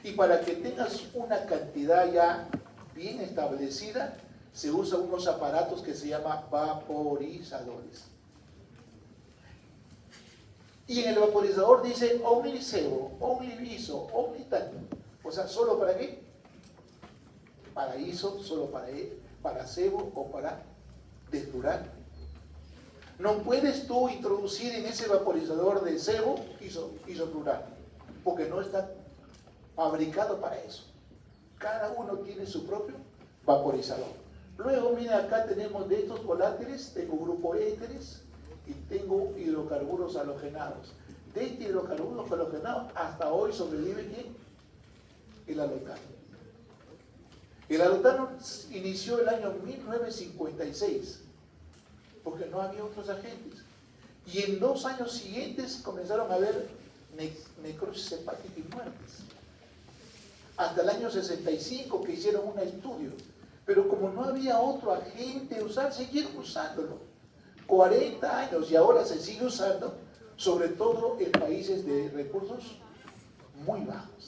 Y para que tengas una cantidad ya bien establecida, se usan unos aparatos que se llaman vaporizadores. Y en el vaporizador dice omnisebo, omniviso, omnital. O sea, ¿solo para qué? Para iso, solo para sebo o para desflurar. No puedes tú introducir en ese vaporizador de sebo isofluoral, porque no está fabricado para eso. Cada uno tiene su propio vaporizador. Luego, mira, acá tenemos de estos volátiles, tengo grupo éteres y tengo hidrocarburos halogenados. De este hidrocarburos halogenados, hasta hoy sobrevive ¿quién? El halotano. El halotano inició el año 1956, porque no había otros agentes. Y en 2 años siguientes comenzaron a haber necrosis hepática y muertes. Hasta el año 65 que hicieron un estudio. Pero como no había otro agente a usar, siguieron usándolo. 40 años y ahora se sigue usando, sobre todo en países de recursos muy bajos,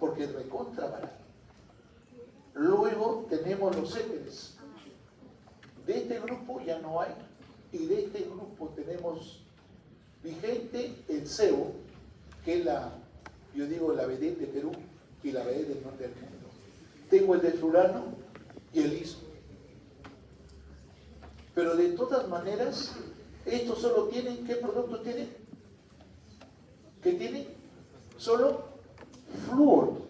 porque es recontra barato. Luego tenemos los éteres. De este grupo ya no hay, y de este grupo tenemos vigente el sebo, que es yo digo la vedette de Perú y la vedette del norte del mundo. Tengo el desflurano y el iso. Pero de todas maneras, estos solo tienen, ¿qué productos tienen? ¿Qué tienen? Solo flúor.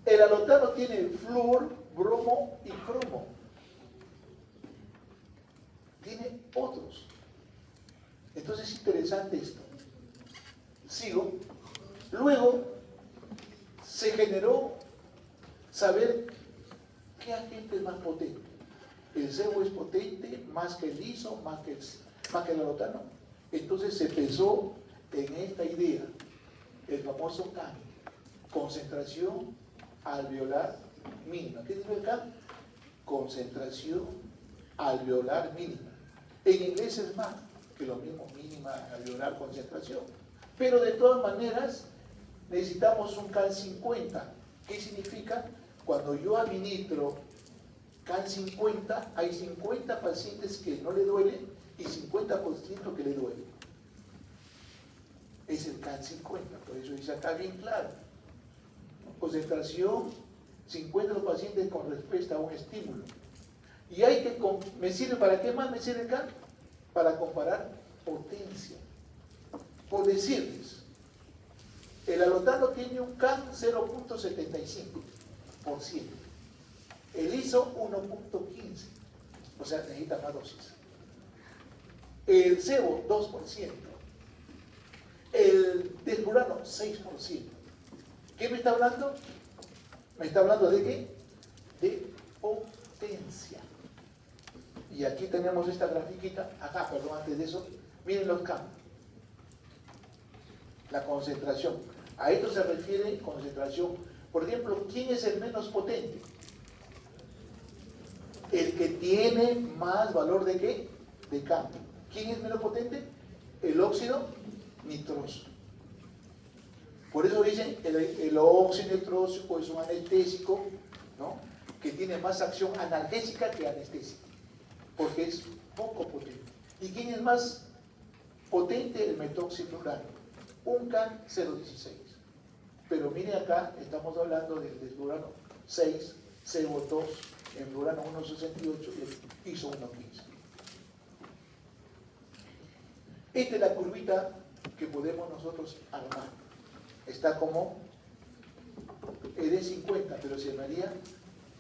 El halotano tiene flúor, bromo y cromo. Tiene otros. Entonces es interesante esto. Sigo. Luego se generó saber qué agente es más potente. El sebo es potente más que el iso, más que el halotano. Entonces se pensó en esta idea, el famoso CAM, concentración alveolar mínima. ¿Qué dice el CAM? Concentración alveolar mínima. En inglés es más que lo mismo, mínima alveolar concentración. Pero de todas maneras necesitamos un CAM 50. ¿Qué significa? cuando yo administro CAN 50, hay 50 pacientes que no le duele y 50% que le duele. Es el CAN 50, por eso dice acá bien claro. Concentración 50 de los pacientes con respuesta a un estímulo. Y hay que, ¿me sirve para qué más me sirve el CAN? Para comparar potencia. Por decirles, el alotano tiene un CAN 0.75%, el ISO 1.15, o sea, necesita más dosis. El cebo 2%, el desflurano 6%. ¿Qué me está hablando? Me está hablando de qué? De potencia. Y aquí tenemos esta grafiquita, acá, perdón, antes de eso, miren los campos. La concentración. A esto se refiere concentración. Por ejemplo, ¿quién es el menos potente? El que tiene más valor de qué? De campo. ¿Quién es menos potente? El óxido nitroso. Por eso dicen el óxido nitroso es un anestésico, ¿no? Que tiene más acción analgésica que anestésica, porque es poco potente. ¿Y quién es más potente? El metoxiflurano, un CAN 0.16. Pero mire acá, estamos hablando del desflurano 6, CO2, en fluorano 1.68 y ISO 1.15. Esta es la curvita que podemos nosotros armar. Está como ED50, pero se llamaría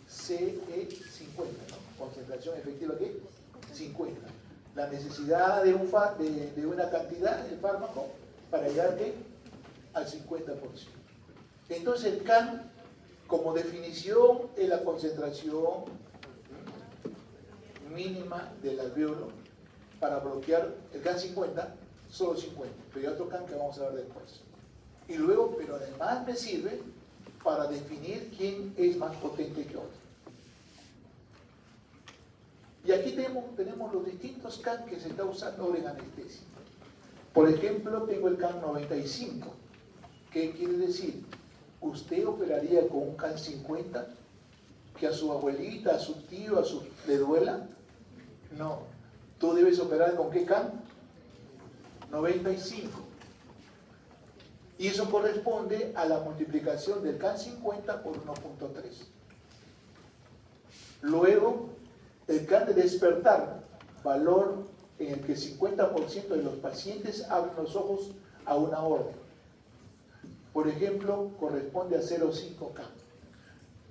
CE50, ¿no? Concentración efectiva, ¿qué? 50. La necesidad de una cantidad de fármaco para llegar al 50%. Entonces el CAN, como definición, es la concentración mínima del alvéolo para bloquear el CAN 50, solo 50, pero hay otro CAN que vamos a ver después. Y luego, pero además me sirve para definir quién es más potente que otro. Y aquí tenemos los distintos CAN que se está usando ahora en anestesia. Por ejemplo, tengo el CAN 95. ¿Qué quiere decir? ¿Usted operaría con un CAN 50 que a su abuelita, a su tío, le duela? No. ¿Tú debes operar con qué CAN? 95. Y eso corresponde a la multiplicación del CAN 50 por 1.3. Luego, el CAN de despertar, valor en el que el 50% de los pacientes abren los ojos a una orden. Por ejemplo, corresponde a 0.5 CAN.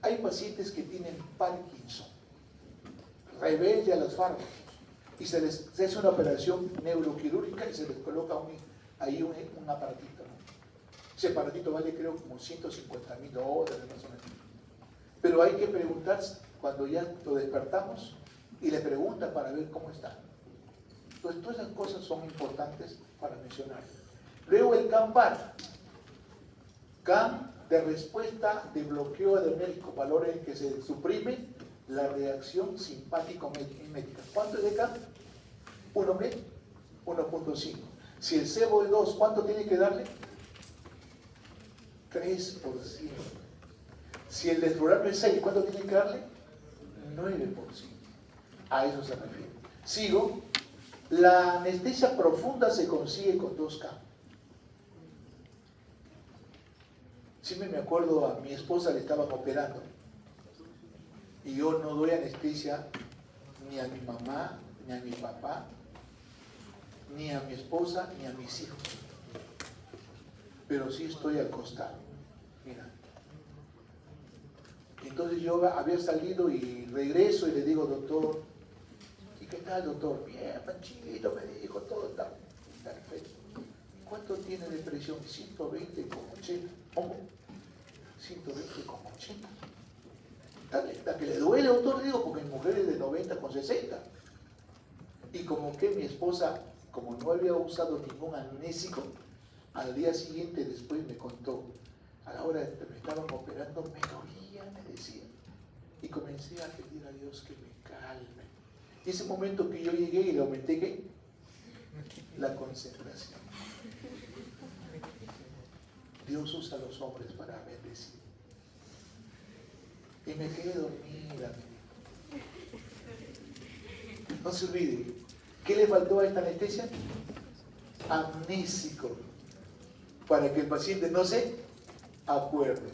Hay pacientes que tienen Parkinson, rebelde a los fármacos, y se hace una operación neuroquirúrgica y se les coloca ahí un aparatito, ¿no? Ese aparatito vale, creo, como $150.000 más o menos. Pero hay que preguntar cuando ya lo despertamos y le pregunta para ver cómo está. Entonces, todas esas cosas son importantes para mencionar. Luego el CAN-PAR. CAN de respuesta de bloqueo adrenérgico, valor en el que se suprime la reacción simpático-mimética. ¿Cuánto es de CAN? 1.5. Si el cebo es 2, ¿cuánto tiene que darle? 3%. Si el desflurano es 6, ¿cuánto tiene que darle? 9%. A eso se refiere. Sigo. La anestesia profunda se consigue con 2 CAN. Siempre me acuerdo, a mi esposa le estaban operando y yo no doy anestesia ni a mi mamá, ni a mi papá, ni a mi esposa, ni a mis hijos, pero sí estoy al costado. Mira, entonces yo había salido y regreso y le digo: doctor, ¿y qué tal, doctor? Bien, Panchito, me dijo, todo está perfecto. ¿Cuánto tiene de presión? 120/80. ¿Cómo? 120/80. La que le duele, doctor, digo, porque mi mujer es de 90/60. Y como que mi esposa, como no había usado ningún amnésico, al día siguiente después me contó, a la hora de que me estaban operando, me dolía, me decía. Y comencé a pedir a Dios que me calme. Y ese momento que yo llegué y le aumenté, ¿qué? La concentración. Dios usa a los hombres para bendecir. y me quedé dormida. No se olvide, ¿qué le faltó a esta anestesia? Amnésico, para que el paciente no se acuerde.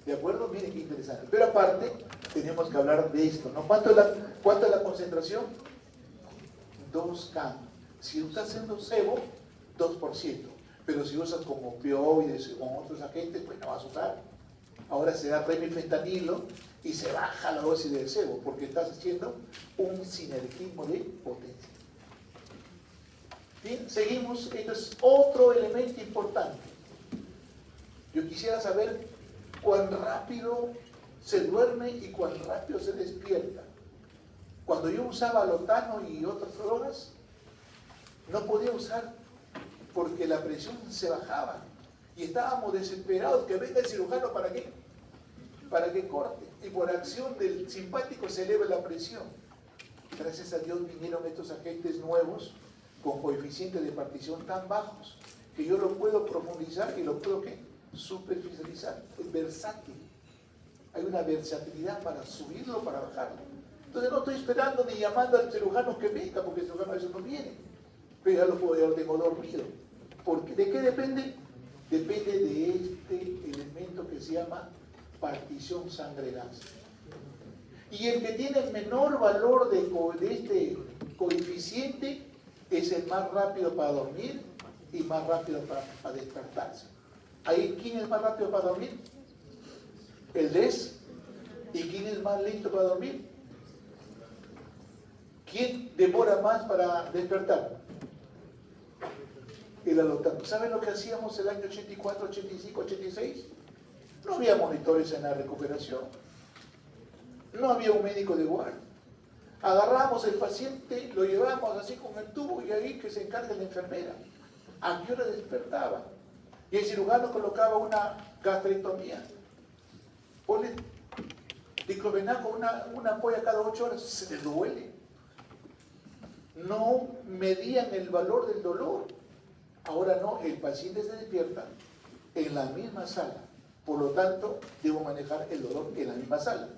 ¿De acuerdo? Miren qué interesante. Pero aparte, tenemos que hablar de esto, ¿no? ¿Cuánto es la concentración? 2K. Si usas el nocebo, 2%. Pero si usas con opioides o con otros agentes, pues no vas a usar. Ahora se da remifentanilo y se baja la dosis del sebo, porque estás haciendo un sinergismo de potencia. Bien, seguimos. Este es otro elemento importante. Yo quisiera saber cuán rápido se duerme y cuán rápido se despierta. Cuando yo usaba lotano y otras drogas, no podía usar porque la presión se bajaba y estábamos desesperados que venga el cirujano. ¿Para qué? Para que corte, y por acción del simpático se eleva la presión. Gracias a Dios vinieron estos agentes nuevos con coeficientes de partición tan bajos que yo lo puedo profundizar y lo puedo ¿qué? Superficializar. Es versátil, hay una versatilidad para subirlo, para bajarlo. Entonces no estoy esperando ni llamando al cirujano que venga, porque el cirujano a veces no viene, pero ya lo tengo dormido. Porque ¿de qué depende? Depende de este elemento que se llama partición sangre-gas. Y el que tiene el menor valor de este coeficiente es el más rápido para dormir y más rápido para despertarse. Ahí, ¿quién es más rápido para dormir? El DES. ¿Y quién es más lento para dormir? ¿Quién demora más para despertar? El alotano. ¿Saben lo que hacíamos el año 84, 85, 86? No había monitores en la recuperación. No había un médico de guardia. Agarramos el paciente, lo llevamos así con el tubo y ahí que se encargue la enfermera. ¿A qué hora despertaba? Y el cirujano colocaba una gastrectomía. Ponle diclofenaco, una ampolla cada 8 horas, se le duele. No medían el valor del dolor. Ahora no, el paciente se despierta en la misma sala. Por lo tanto, debo manejar el dolor en la misma sala.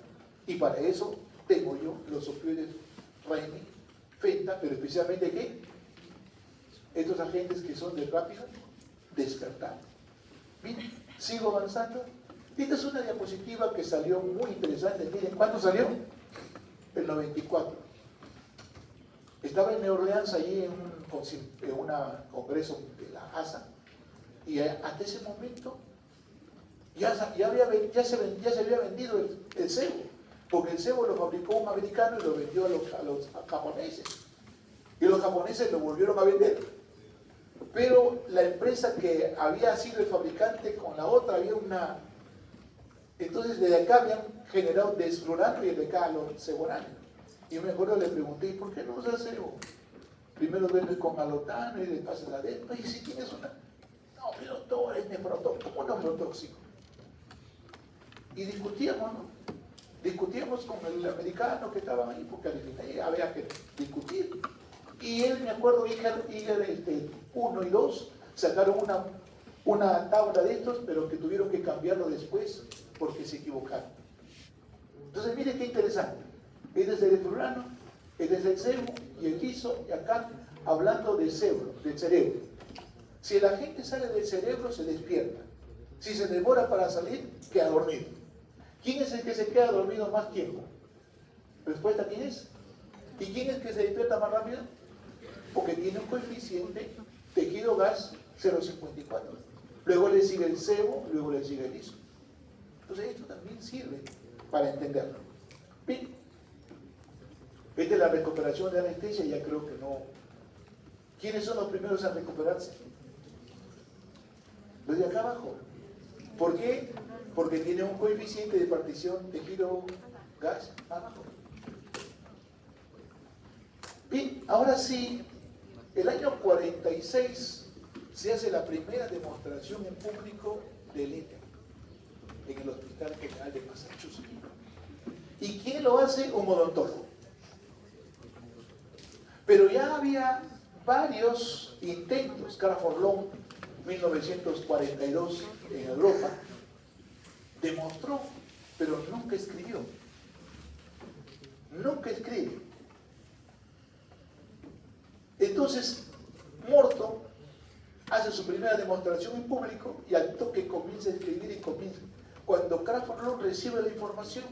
Y para eso tengo yo los opioides Remi, Fenta, pero especialmente ¿qué? Estos agentes que son de rápido despertar. Miren, sigo avanzando. Esta es una diapositiva que salió muy interesante. Miren, ¿cuándo salió? El 94. Estaba en Nueva Orleans, allí en un congreso de la ASA, y hasta ese momento ya se había vendido el cebo, porque el cebo lo fabricó un americano y lo vendió a los japoneses, y los japoneses lo volvieron a vender, pero la empresa que había sido el fabricante con la otra había una... Entonces desde acá habían generado desflorano y desde acá los ceboranos. Y yo me acuerdo, le pregunté, ¿por qué no usas cebo? Primero vendes con alotano y le pasas la adentro, y si tienes una... No, pero todo es nefrotóxico. ¿Cómo nefrotóxico? Y discutíamos, ¿no? Discutíamos con el americano que estaba ahí, porque al final había que discutir. Y él, me acuerdo, Iger 1 y 2, sacaron una tabla de estos, pero que tuvieron que cambiarlo después porque se equivocaron. Entonces, mire qué interesante. Este es el eflurano, este es el cebo y el quiso, y acá hablando del cerebro. Si el agente sale del cerebro, se despierta. Si se demora para salir, queda dormido. ¿Quién es el que se queda dormido más tiempo? Respuesta, ¿quién es? ¿Y quién es el que se despierta más rápido? Porque tiene un coeficiente tejido gas 0,54. Luego le sigue el cebo, luego le sigue el liso. Entonces esto también sirve para entenderlo. Bien. Esta es la recuperación de anestesia, ya creo que no. ¿Quiénes son los primeros a recuperarse? Los de acá abajo. ¿Por qué? Porque tiene un coeficiente de partición tejido gas abajo. Bien, ahora sí, el año 46 se hace la primera demostración en público del éter en el Hospital General de Massachusetts. ¿Y quién lo hace? Un odontólogo. Pero ya había varios intentos. Crawford Long, 1942, en Europa, demostró pero nunca escribió. Nunca escribe. Entonces, Morton hace su primera demostración en público y al toque comienza a escribir y comienza. Cuando Crawford Lowe recibe la información,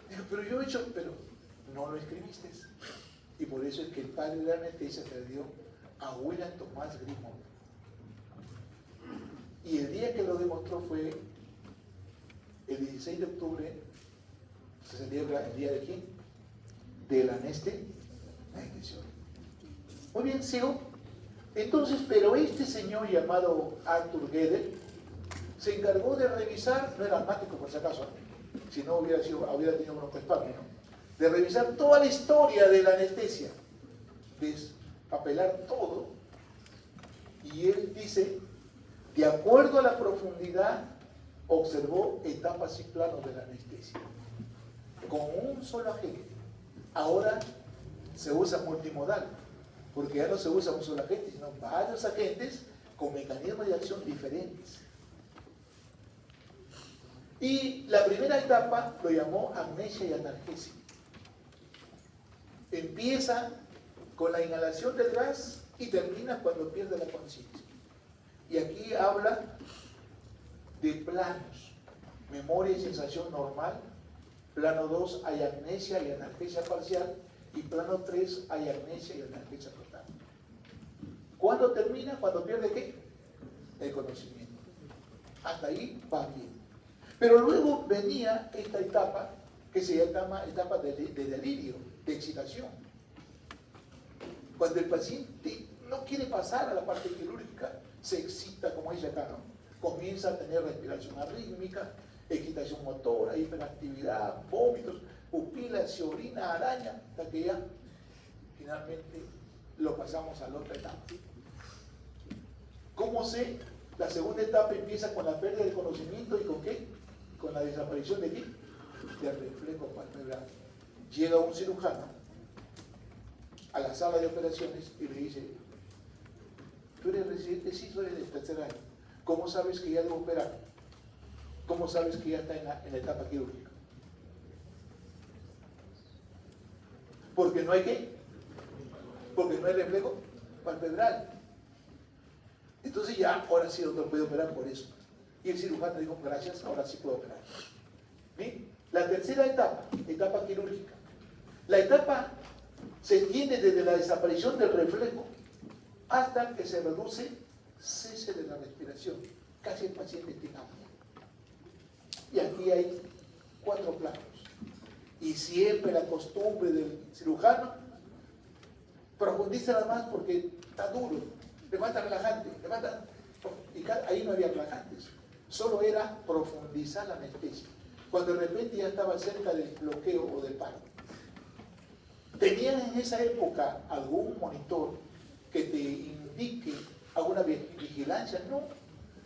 dijo, pero yo he hecho, pero no lo escribiste. Y por eso es que el padre de la anestesia se dio a William Thomas Grimmond. Y el día que lo demostró fue el 16 de octubre, se celebra el día de quién? De la anestesia. Muy bien, sigo. Entonces, pero este señor llamado Arthur Gödel se encargó de revisar, no era asmático por si acaso, si no hubiera tenido broncoespasmo, ¿no? De revisar toda la historia de la anestesia, despapelar todo, y él dice, de acuerdo a la profundidad, observó etapas y planos de la anestesia, con un solo agente. Ahora se usa multimodal, porque ya no se usa un solo agente, sino varios agentes con mecanismos de acción diferentes. Y la primera etapa lo llamó amnesia y analgesia. Empieza con la inhalación del gas y termina cuando pierde la conciencia. Y aquí habla de planos, memoria y sensación normal. Plano 2 hay amnesia y analgesia parcial. Y plano 3 hay amnesia y analgesia total. ¿Cuándo termina? Cuando pierde ¿qué? El conocimiento. Hasta ahí va bien. Pero luego venía esta etapa que se llama etapa de delirio, de excitación. Cuando el paciente no quiere pasar a la parte quirúrgica, se excita, como dice acá, ¿no? Comienza a tener respiración arrítmica, excitación motora, hiperactividad, vómitos, pupilas, se orina, araña, hasta que ya finalmente lo pasamos a la otra etapa. ¿Cómo sé? La segunda etapa empieza con la pérdida de conocimiento y ¿con qué? Con la desaparición de qué? Del reflejo palpebral. Llega un cirujano a la sala de operaciones y le dice, ¿tú eres residente? Sí, soy del tercer año. ¿Cómo sabes que ya debo operar? ¿Cómo sabes que ya está en la etapa quirúrgica? Porque no hay qué, porque no hay reflejo palpebral. Entonces ya, ahora sí, doctor, puede operar por eso. Y el cirujano dijo, gracias, ahora sí puedo operar. ¿Bien? La tercera etapa, etapa quirúrgica. La etapa se entiende desde la desaparición del reflejo hasta que se reduce cese de la respiración. Casi el paciente tiene apnea. Y aquí hay 4 planos. Y siempre la costumbre del cirujano, profundiza más porque está duro, levanta relajante, levanta. Y ahí no había relajantes, solo era profundizar la anestesia. Cuando de repente ya estaba cerca del bloqueo o del paro. ¿Tenían en esa época algún monitor que te indique alguna vigilancia? No,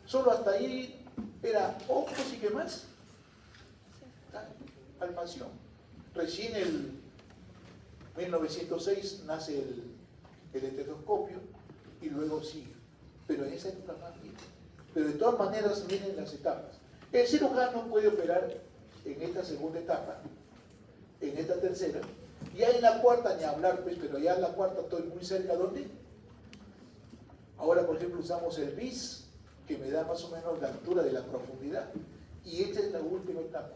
solo hasta ahí era ojos y qué más. Palpación. Recién en 1906 nace el estetoscopio y luego sigue. Pero en esa época más bien. Pero de todas maneras vienen las etapas. El cirujano puede operar en esta segunda etapa, en esta tercera, ya en la cuarta ni hablar, pues, pero ya en la cuarta estoy muy cerca. ¿Dónde? Ahora, por ejemplo, usamos el BIS, que me da más o menos la altura de la profundidad. Y esta es la última etapa.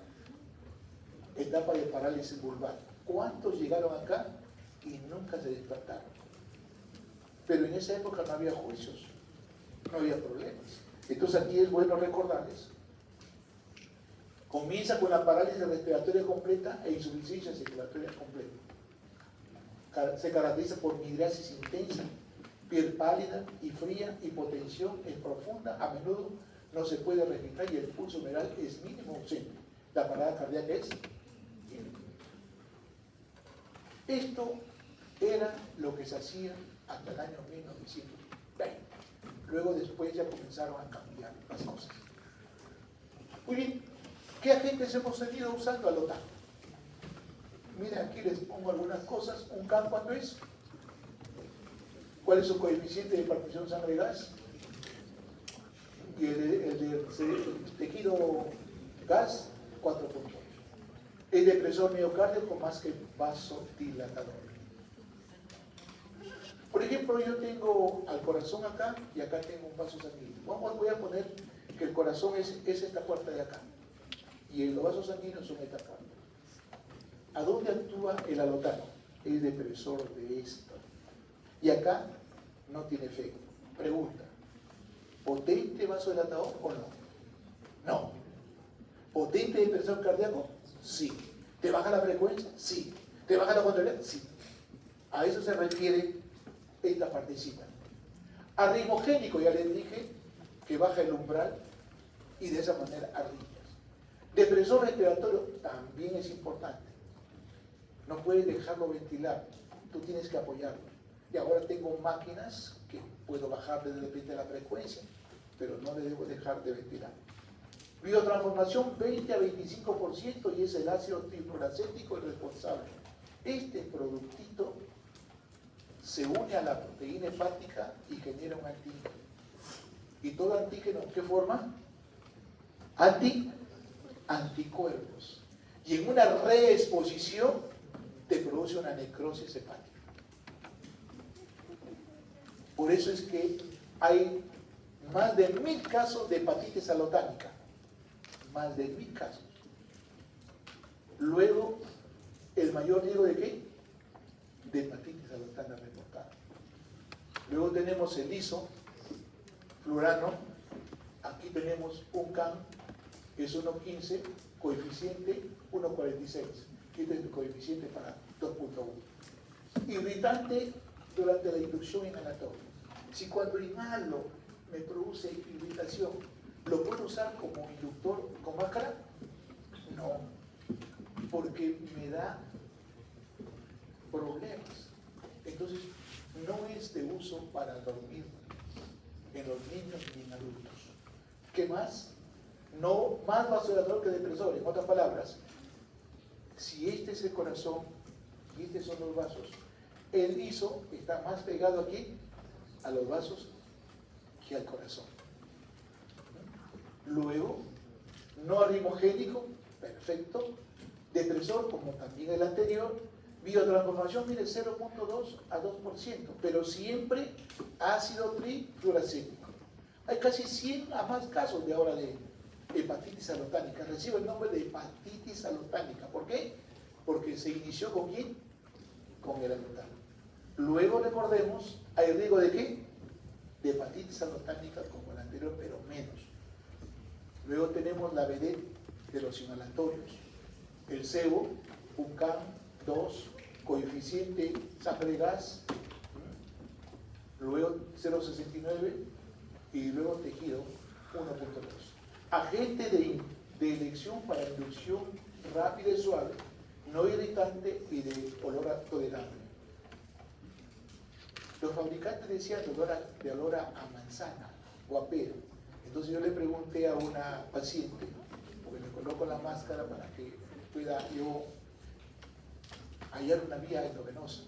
Etapa de parálisis vulvar. ¿Cuántos llegaron acá y nunca se despertaron? Pero en esa época no había juicios, no había problemas. Entonces aquí es bueno recordarles. Comienza con la parálisis respiratoria completa e insuficiencia circulatoria completa. Se caracteriza por midriasis intensa, piel pálida y fría, hipotensión es profunda, a menudo no se puede registrar y el pulso humeral es mínimo ausente. La parada cardíaca es esto era lo que se hacía hasta el año 1920. Luego después ya comenzaron a cambiar las cosas. Muy bien, ¿qué agentes hemos tenido usando al OTAN? Miren, aquí les pongo algunas cosas. Un CAM, ¿cuánto es? ¿Cuál es su coeficiente de partición sangre-gas? Y el de tejido gas 4.8. Es depresor miocárdico más que vasodilatador. Por ejemplo, yo tengo al corazón acá y acá tengo un vaso sanguíneo. Voy a poner que el corazón es esta puerta de acá y los vasos sanguíneos son esta puerta. ¿A dónde actúa el alotano? Es depresor de esto. Y acá no tiene efecto. Pregunta, ¿potente vasodilatador o no? No. ¿Potente depresor cardíaco? Sí. ¿Te baja la frecuencia? Sí. ¿Te baja la contractilidad? Sí. A eso se refiere esta partecita. Arritmogénico, ya les dije que baja el umbral y de esa manera arritmias. Depresor respiratorio también es importante. No puedes dejarlo ventilar, tú tienes que apoyarlo. Y ahora tengo máquinas que puedo bajar de repente la frecuencia, pero no le debo dejar de ventilar. Biotransformación 20 a 25% y es el ácido trifluoracético el responsable. Este productito se une a la proteína hepática y genera un antígeno. ¿Y todo antígeno qué forma? Anticuerpos. Y en una reexposición te produce una necrosis hepática. Por eso es que hay más de 1000 casos de hepatitis alotánica. Más de 1000 casos. Luego, ¿el mayor riesgo de qué? De hepatitis alotana reportada. Luego tenemos el isoflurano. Aquí tenemos un CAM, que es 1.15, coeficiente 1.46. Este es el coeficiente para 2.1. Irritante durante la inducción inhalatoria. Si cuando inhalo me produce irritación, ¿lo puedo usar como inductor con máscara? No, porque me da problemas. Entonces, no es de uso para dormir en los niños ni en adultos. ¿Qué más? No más vasodilatador que depresor. En otras palabras, si este es el corazón y estos son los vasos, el ISO está más pegado aquí a los vasos que al corazón. Luego, no arritmogénico, perfecto. Depresor, como también el anterior. Biotransformación, mire, 0.2 a 2%, pero siempre ácido trifluoracético. Hay casi 100 a más casos de ahora de hepatitis alotánica. Recibe el nombre de hepatitis alotánica. ¿Por qué? Porque se inició con ¿quién? Con el alotano. Luego recordemos, ¿hay riesgo de qué? De hepatitis alotánica como el anterior, pero menos. Luego tenemos la vedette de los inhalatorios. El sebo, UCAM 2, coeficiente sangre de gas, luego 0.69 y luego tejido 1.2. Agente de elección para inducción rápida y suave, no irritante y de olor tolerable. Los fabricantes decían de olor a manzana o a pera. Entonces yo le pregunté a una paciente, porque le coloco la máscara para que pueda yo hallar una vía endovenosa,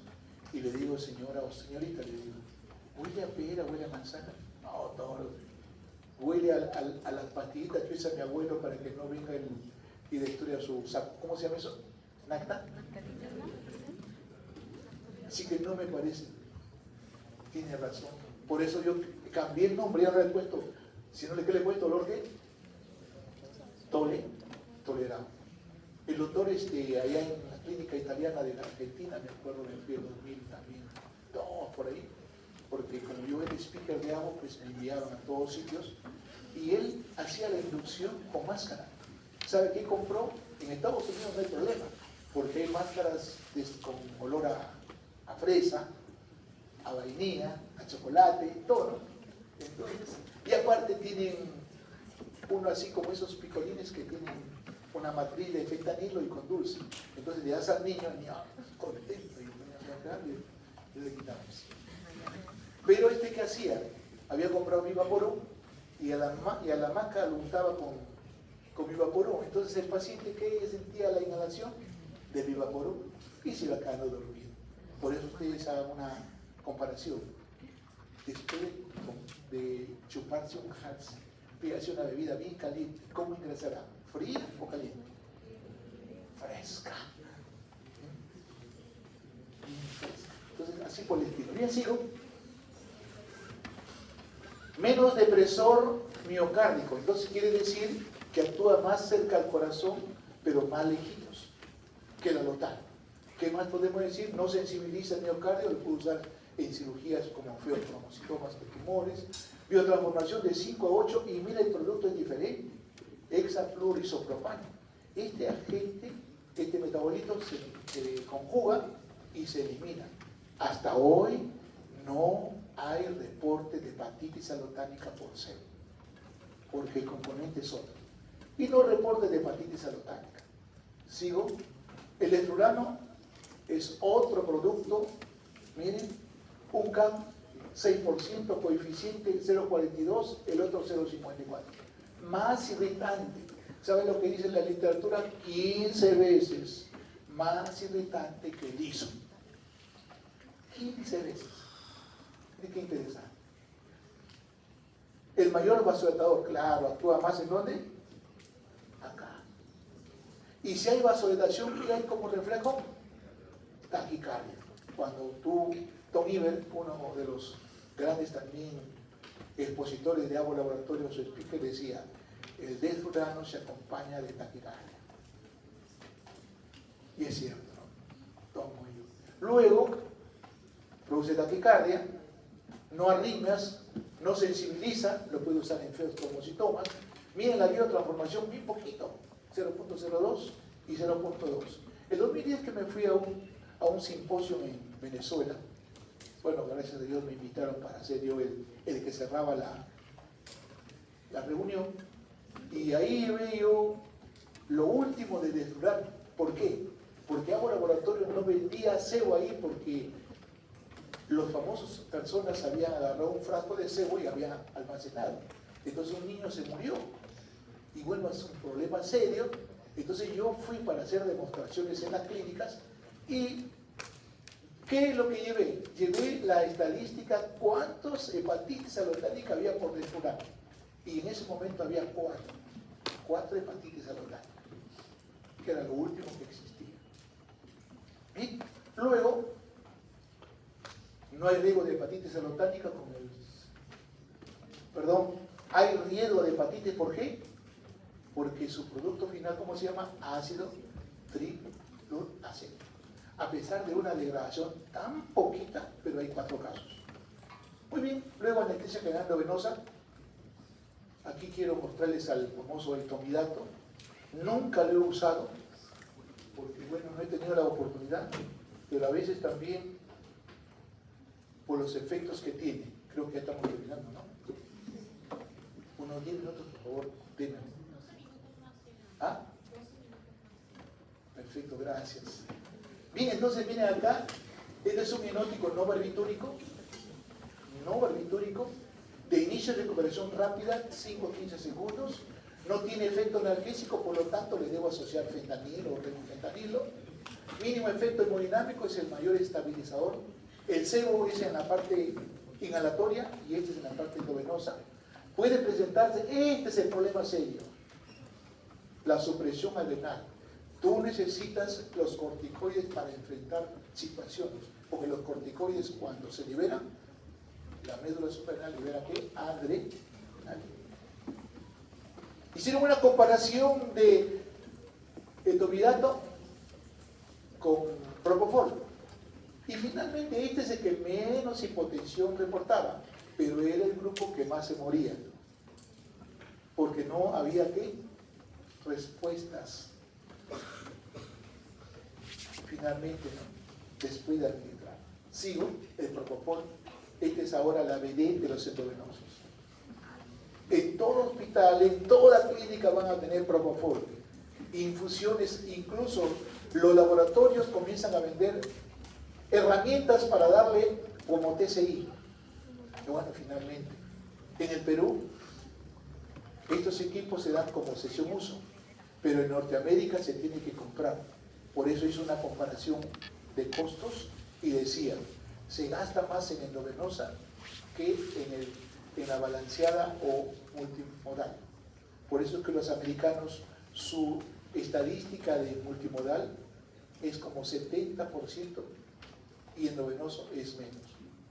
y le digo, señora o señorita, le digo, ¿huele a pera, huele a manzana? No, todo. Huele a las pastillitas que usa mi abuelo para que no venga y destruya su saco. ¿Cómo se llama eso? ¿Nacta? Así que no me parece. Tiene razón. Por eso yo cambié el nombre, ya no le he puesto, si no le he puesto olor de tolerado. El doctor allá en la clínica italiana de la Argentina, me acuerdo, me fui en 2000 también, todos por ahí, porque como yo era speaker de agua, pues me enviaron a todos sitios, y él hacía la inducción con máscara. ¿Sabe qué compró? En Estados Unidos no hay problema, porque hay máscaras con olor a fresa, a vainilla, a chocolate, todo. Entonces, y aparte tienen uno así como esos picolines que tienen una matriz de fentanilo y con dulce. Entonces le das al niño contento y le quitamos. Pero ¿qué hacía? Había comprado Vivaporú y a la maca lo untaba con Vivaporú. Entonces el paciente que sentía la inhalación de Vivaporú y se iba quedando dormido. Por eso ustedes hagan una comparación. Después de chuparse un Hals, pídase una bebida bien caliente, ¿cómo ingresará? ¿Fría o caliente? Fresca. Entonces, así por el estilo. Bien, sigo. Menos depresor miocárdico. Entonces quiere decir que actúa más cerca al corazón, pero más lejitos que la lotal. ¿Qué más podemos decir? No sensibiliza el miocardio, lo puede usar en cirugías como feostromocitomas de tumores, biotransformación de 5 a 8, y mira, el producto es diferente, hexafluorisopropano. Este agente, este metabolito se conjuga y se elimina. Hasta hoy no hay reporte de hepatitis alotánica por sebo, porque el componente es otro. Y no reporte de hepatitis alotánica. Sigo. El etrurano es otro producto, miren, un CAM 6%, coeficiente 0,42, el otro 0,54. Más irritante. ¿Saben lo que dice la literatura? 15 veces más irritante que el ISO. 15 veces. Miren qué interesante. El mayor vasodilatador, claro, actúa más ¿en dónde? Acá. Y si hay vasodilatación, ¿qué hay como reflejo? Taquicardia. Cuando Tom Iber, uno de los grandes también expositores de Avo Laboratorio, su speaker, decía, el deslurano se acompaña de taquicardia. Y es cierto, ¿no? Tom Iber. Luego, produce taquicardia, no arritmias, no sensibiliza, lo puede usar en feostromocitomas. Miren la biotransformación, bien poquito, 0,02 y 0,2. El 2010 que me fui a un simposio en Venezuela, bueno, gracias a Dios me invitaron para ser yo el que cerraba la reunión, y ahí veo lo último de desflurano. ¿Por qué? Porque Avo Laboratorio no vendía sebo ahí, porque los famosos personas habían agarrado un frasco de sebo y habían almacenado. Entonces un niño se murió. Y bueno, es un problema serio. Entonces yo fui para hacer demostraciones en las clínicas. ¿Y qué es lo que llevé? Llevé la estadística, cuántos hepatitis alotánica había por desflurano. Y en ese momento había 4 hepatitis alotánicas, que era lo último que existía. Y luego, no hay riesgo de hepatitis alotánica con el... Perdón, hay riesgo de hepatitis, ¿por qué? Porque su producto final, ¿cómo se llama? Ácido trifluoracético. A pesar de una degradación tan poquita, pero hay 4 casos. Muy bien, luego anestesia general endovenosa. Aquí quiero mostrarles al famoso etomidato. Nunca lo he usado, porque bueno, no he tenido la oportunidad, pero a veces también por los efectos que tiene. Creo que ya estamos terminando, ¿no? Unos 10 minutos, por favor, denme. ¿Ah? Perfecto, gracias. Bien, entonces miren acá, este es un hipnótico no barbitúrico, de inicio de recuperación rápida, 5 a 15 segundos, no tiene efecto analgésico, por lo tanto le debo asociar fentanilo o remifentanilo. Mínimo efecto hemodinámico, es el mayor estabilizador. El sebo es en la parte inhalatoria y este es en la parte endovenosa. Puede presentarse, este es el problema serio, la supresión adrenal. Tú necesitas los corticoides para enfrentar situaciones, porque los corticoides cuando se liberan, la médula suprarrenal libera ¿qué? Adrenalina. Hicieron una comparación de etomidato con propofol. Y finalmente este es el que menos hipotensión reportaba, pero era el grupo que más se moría, porque no había ¿qué? Respuestas. Finalmente, ¿no? Después de administrar. Sigo, el propofol. Este es ahora la BD de los endovenosos. En todo hospital, en toda clínica van a tener propofol. Infusiones, incluso los laboratorios comienzan a vender herramientas para darle como TCI. Y bueno, finalmente, en el Perú, estos equipos se dan como sesión uso, pero en Norteamérica se tiene que comprar. Por eso hizo una comparación de costos y decía, se gasta más en endovenosa que en la balanceada o multimodal. Por eso es que los americanos su estadística de multimodal es como 70% y endovenoso es menos.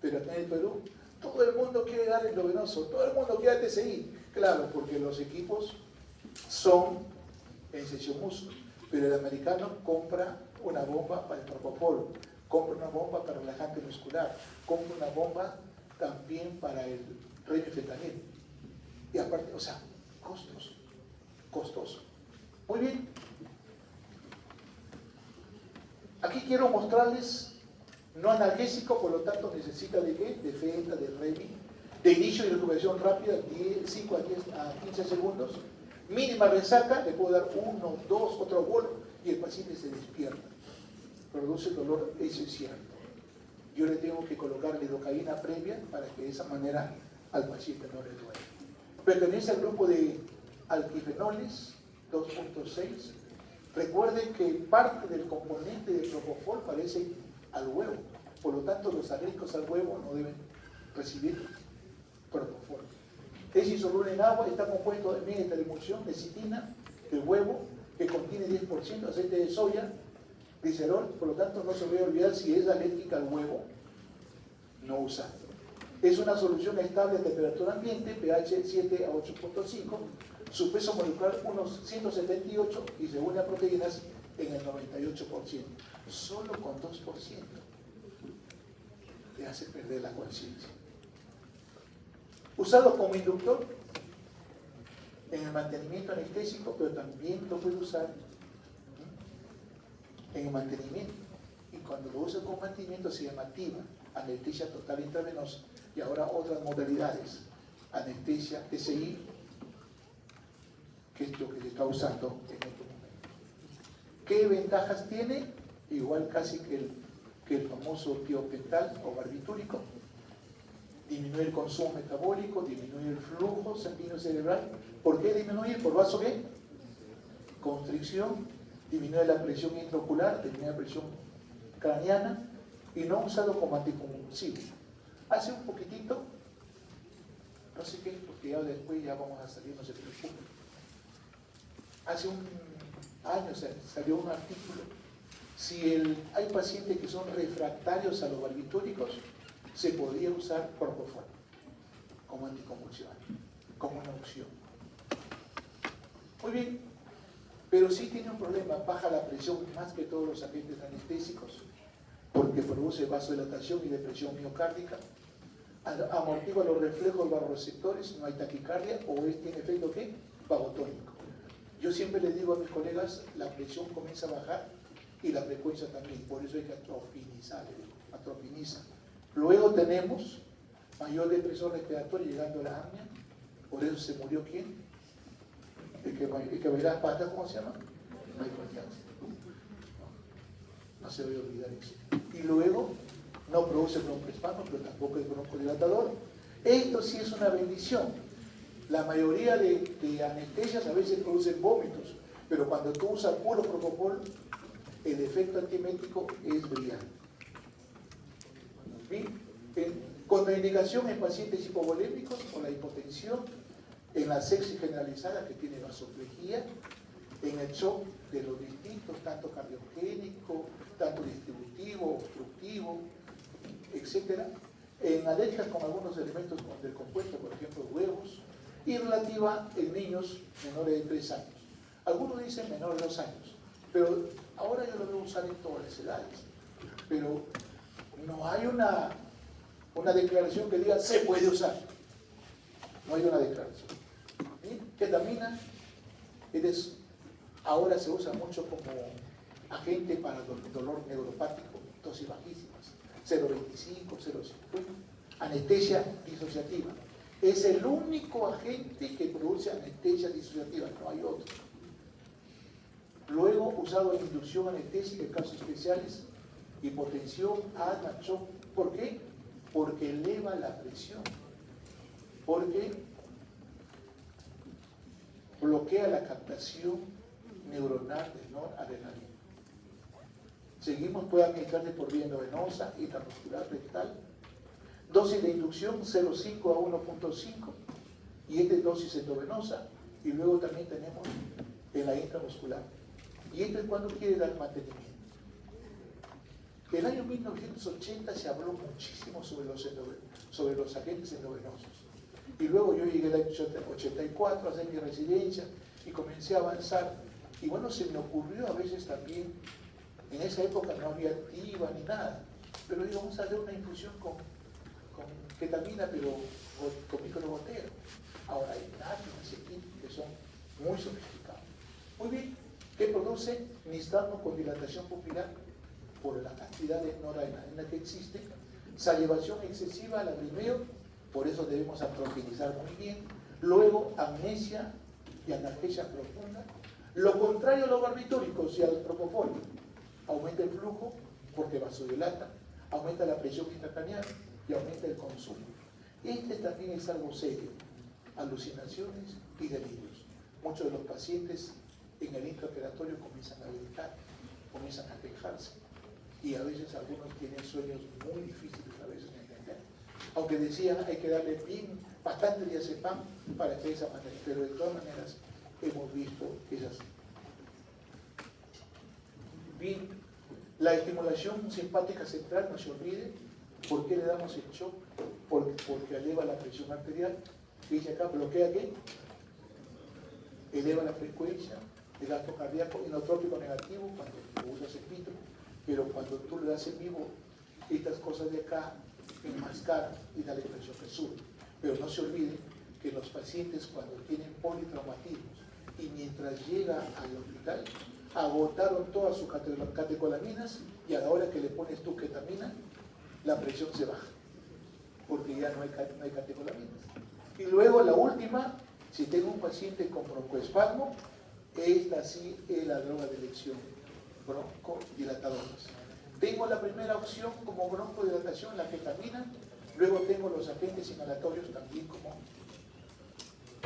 Pero acá en el Perú, todo el mundo quiere dar endovenoso, todo el mundo quiere TCI. Claro, porque los equipos son en sesión uso, pero el americano compra una bomba para el propofol, compra una bomba para el relajante muscular, compra una bomba también para el remifentanil. Y aparte, o sea, costoso. Muy bien. Aquí quiero mostrarles no analgésico, por lo tanto necesita de qué? De fenta, de remi, de inicio y recuperación rápida, 5 a 15 segundos. Mínima resaca, le puedo dar 1, 2, otro bolo y el paciente se despierta. Produce dolor, eso es cierto. Yo le tengo que colocar lidocaína previa para que de esa manera al paciente no le duele. Pertenece al grupo de alquifenoles 2.6. Recuerden que parte del componente del propofol parece al huevo, por lo tanto los alérgicos al huevo no deben recibir propofol. Es insoluble en agua, está compuesto de metamulsión, lecitina, de huevo, que contiene 10% aceite de soya, glicerol, por lo tanto no se debe olvidar si es alérgica al huevo, no usar. Es una solución estable a temperatura ambiente, pH 7 a 8.5, su peso molecular unos 178 y se une a proteínas en el 98%. Solo con 2% te hace perder la conciencia. Usado como inductor en el mantenimiento anestésico, pero también lo puede usar en el mantenimiento. Y cuando lo usa como mantenimiento se llama TIVA, anestesia total intravenosa. Y ahora otras modalidades, anestesia TCI, que es lo que se está usando en este momento. ¿Qué ventajas tiene? Igual casi que el famoso tiopental o barbitúrico. Disminuir el consumo metabólico, disminuir el flujo sanguíneo cerebral. ¿Por qué disminuir? ¿Por vaso qué? Constricción, disminuir la presión intraocular, disminuir la presión craneana y no usado como anticonvulsivo. Hace un poquitito, no sé qué, porque ya después ya vamos a salirnos del público. Hace un año salió un artículo. Si hay pacientes que son refractarios a los barbitúricos, se podría usar propofol como anticonvulsivante, como una opción. Muy bien, pero sí tiene un problema, baja la presión más que todos los agentes anestésicos, porque produce vasodilatación y depresión miocárdica, amortigua los reflejos vasoreceptores, no hay taquicardia, o tiene efecto ¿qué? Vagotónico. Yo siempre les digo a mis colegas, la presión comienza a bajar y la frecuencia también, por eso hay que atropinizar, atropiniza. Luego tenemos mayor depresión respiratoria llegando a la apnea, por eso se murió ¿quién? El que baila las patas, ¿cómo se llama? Michael Jackson. No se debe olvidar eso. Y luego no produce broncoespasmo, pero tampoco es broncodilatador. Esto sí es una bendición. La mayoría de anestesias a veces producen vómitos, pero cuando tú usas puro propofol, el efecto antiemético es brillante. Contraindicación en pacientes hipovolémicos o la hipotensión, en la sepsis generalizada que tiene vasoplejía, en el shock de los distintos, tanto cardiogénico, tanto distributivo, obstructivo, etc. En alergias con algunos elementos del compuesto, por ejemplo huevos, y relativa en niños menores de 3 años. Algunos dicen menores de 2 años, pero ahora yo lo veo usar en todas las edades. Pero no hay una declaración que diga se puede usar. No hay una declaración. ¿Sí? Ketamina ahora se usa mucho como agente para el dolor neuropático, dosis bajísimas, 0.25, 0.50. Anestesia disociativa. Es el único agente que produce anestesia disociativa, no hay otro. Luego, usado en inducción anestésica en casos especiales, hipotensión, asma, shock. ¿Por qué? Porque eleva la presión. Porque bloquea la captación neuronal de noradrenalina. Seguimos, puede administrarse por vía endovenosa, intramuscular, rectal. Dosis de inducción 0.5 a 1.5 y esta es dosis endovenosa. Y luego también tenemos en la intramuscular. Y esto es cuando quiere dar mantenimiento. En el año 1980 se habló muchísimo sobre los agentes endovenosos. Y luego yo llegué en el año 84 a hacer mi residencia y comencé a avanzar. Y bueno, se me ocurrió a veces también, en esa época no había activa ni nada, pero digo, vamos a hacer una infusión con ketamina, pero con microgotero. Ahora hay máquinas aquí que son muy sofisticadas. Muy bien, ¿qué produce? Nistagmo con dilatación pupilar por la cantidad de noradrenalina que existe, salivación excesiva, lagrimeo, por eso debemos atropinizar muy bien, luego amnesia y analgesia profunda, lo contrario a los barbitúricos y al propofol, aumenta el flujo porque vasodilata, aumenta la presión intracraneal y aumenta el consumo. Este también es algo serio, alucinaciones y delirios. Muchos de los pacientes en el intraoperatorio comienzan a gritar, comienzan a quejarse y a veces algunos tienen sueños muy difíciles a veces de entender. Aunque decían hay que darle bastante diazepam para que de esa manera, pero de todas maneras hemos visto esas. Bien, la estimulación simpática central, no se olvide. ¿Por qué le damos el shock? Porque eleva la presión arterial. Dice acá, bloquea qué? Eleva la frecuencia, el gasto cardíaco inotrópico negativo cuando lo usas en vitro, pero cuando tú le das en vivo, estas cosas de acá enmascaran y da la impresión que sube. Pero no se olvide que los pacientes cuando tienen politraumatismos y mientras llega al hospital, agotaron todas sus catecolaminas y a la hora que le pones tu ketamina, la presión se baja, porque ya no hay catecolaminas. Y luego la última, si tengo un paciente con broncoespasmo, esta sí es la droga de elección, broncodilatadoras. Tengo la primera opción como broncodilatación, la ketamina, luego tengo los agentes inhalatorios también como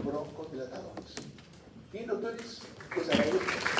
broncodilatadores. Bien, doctores, les agradezco.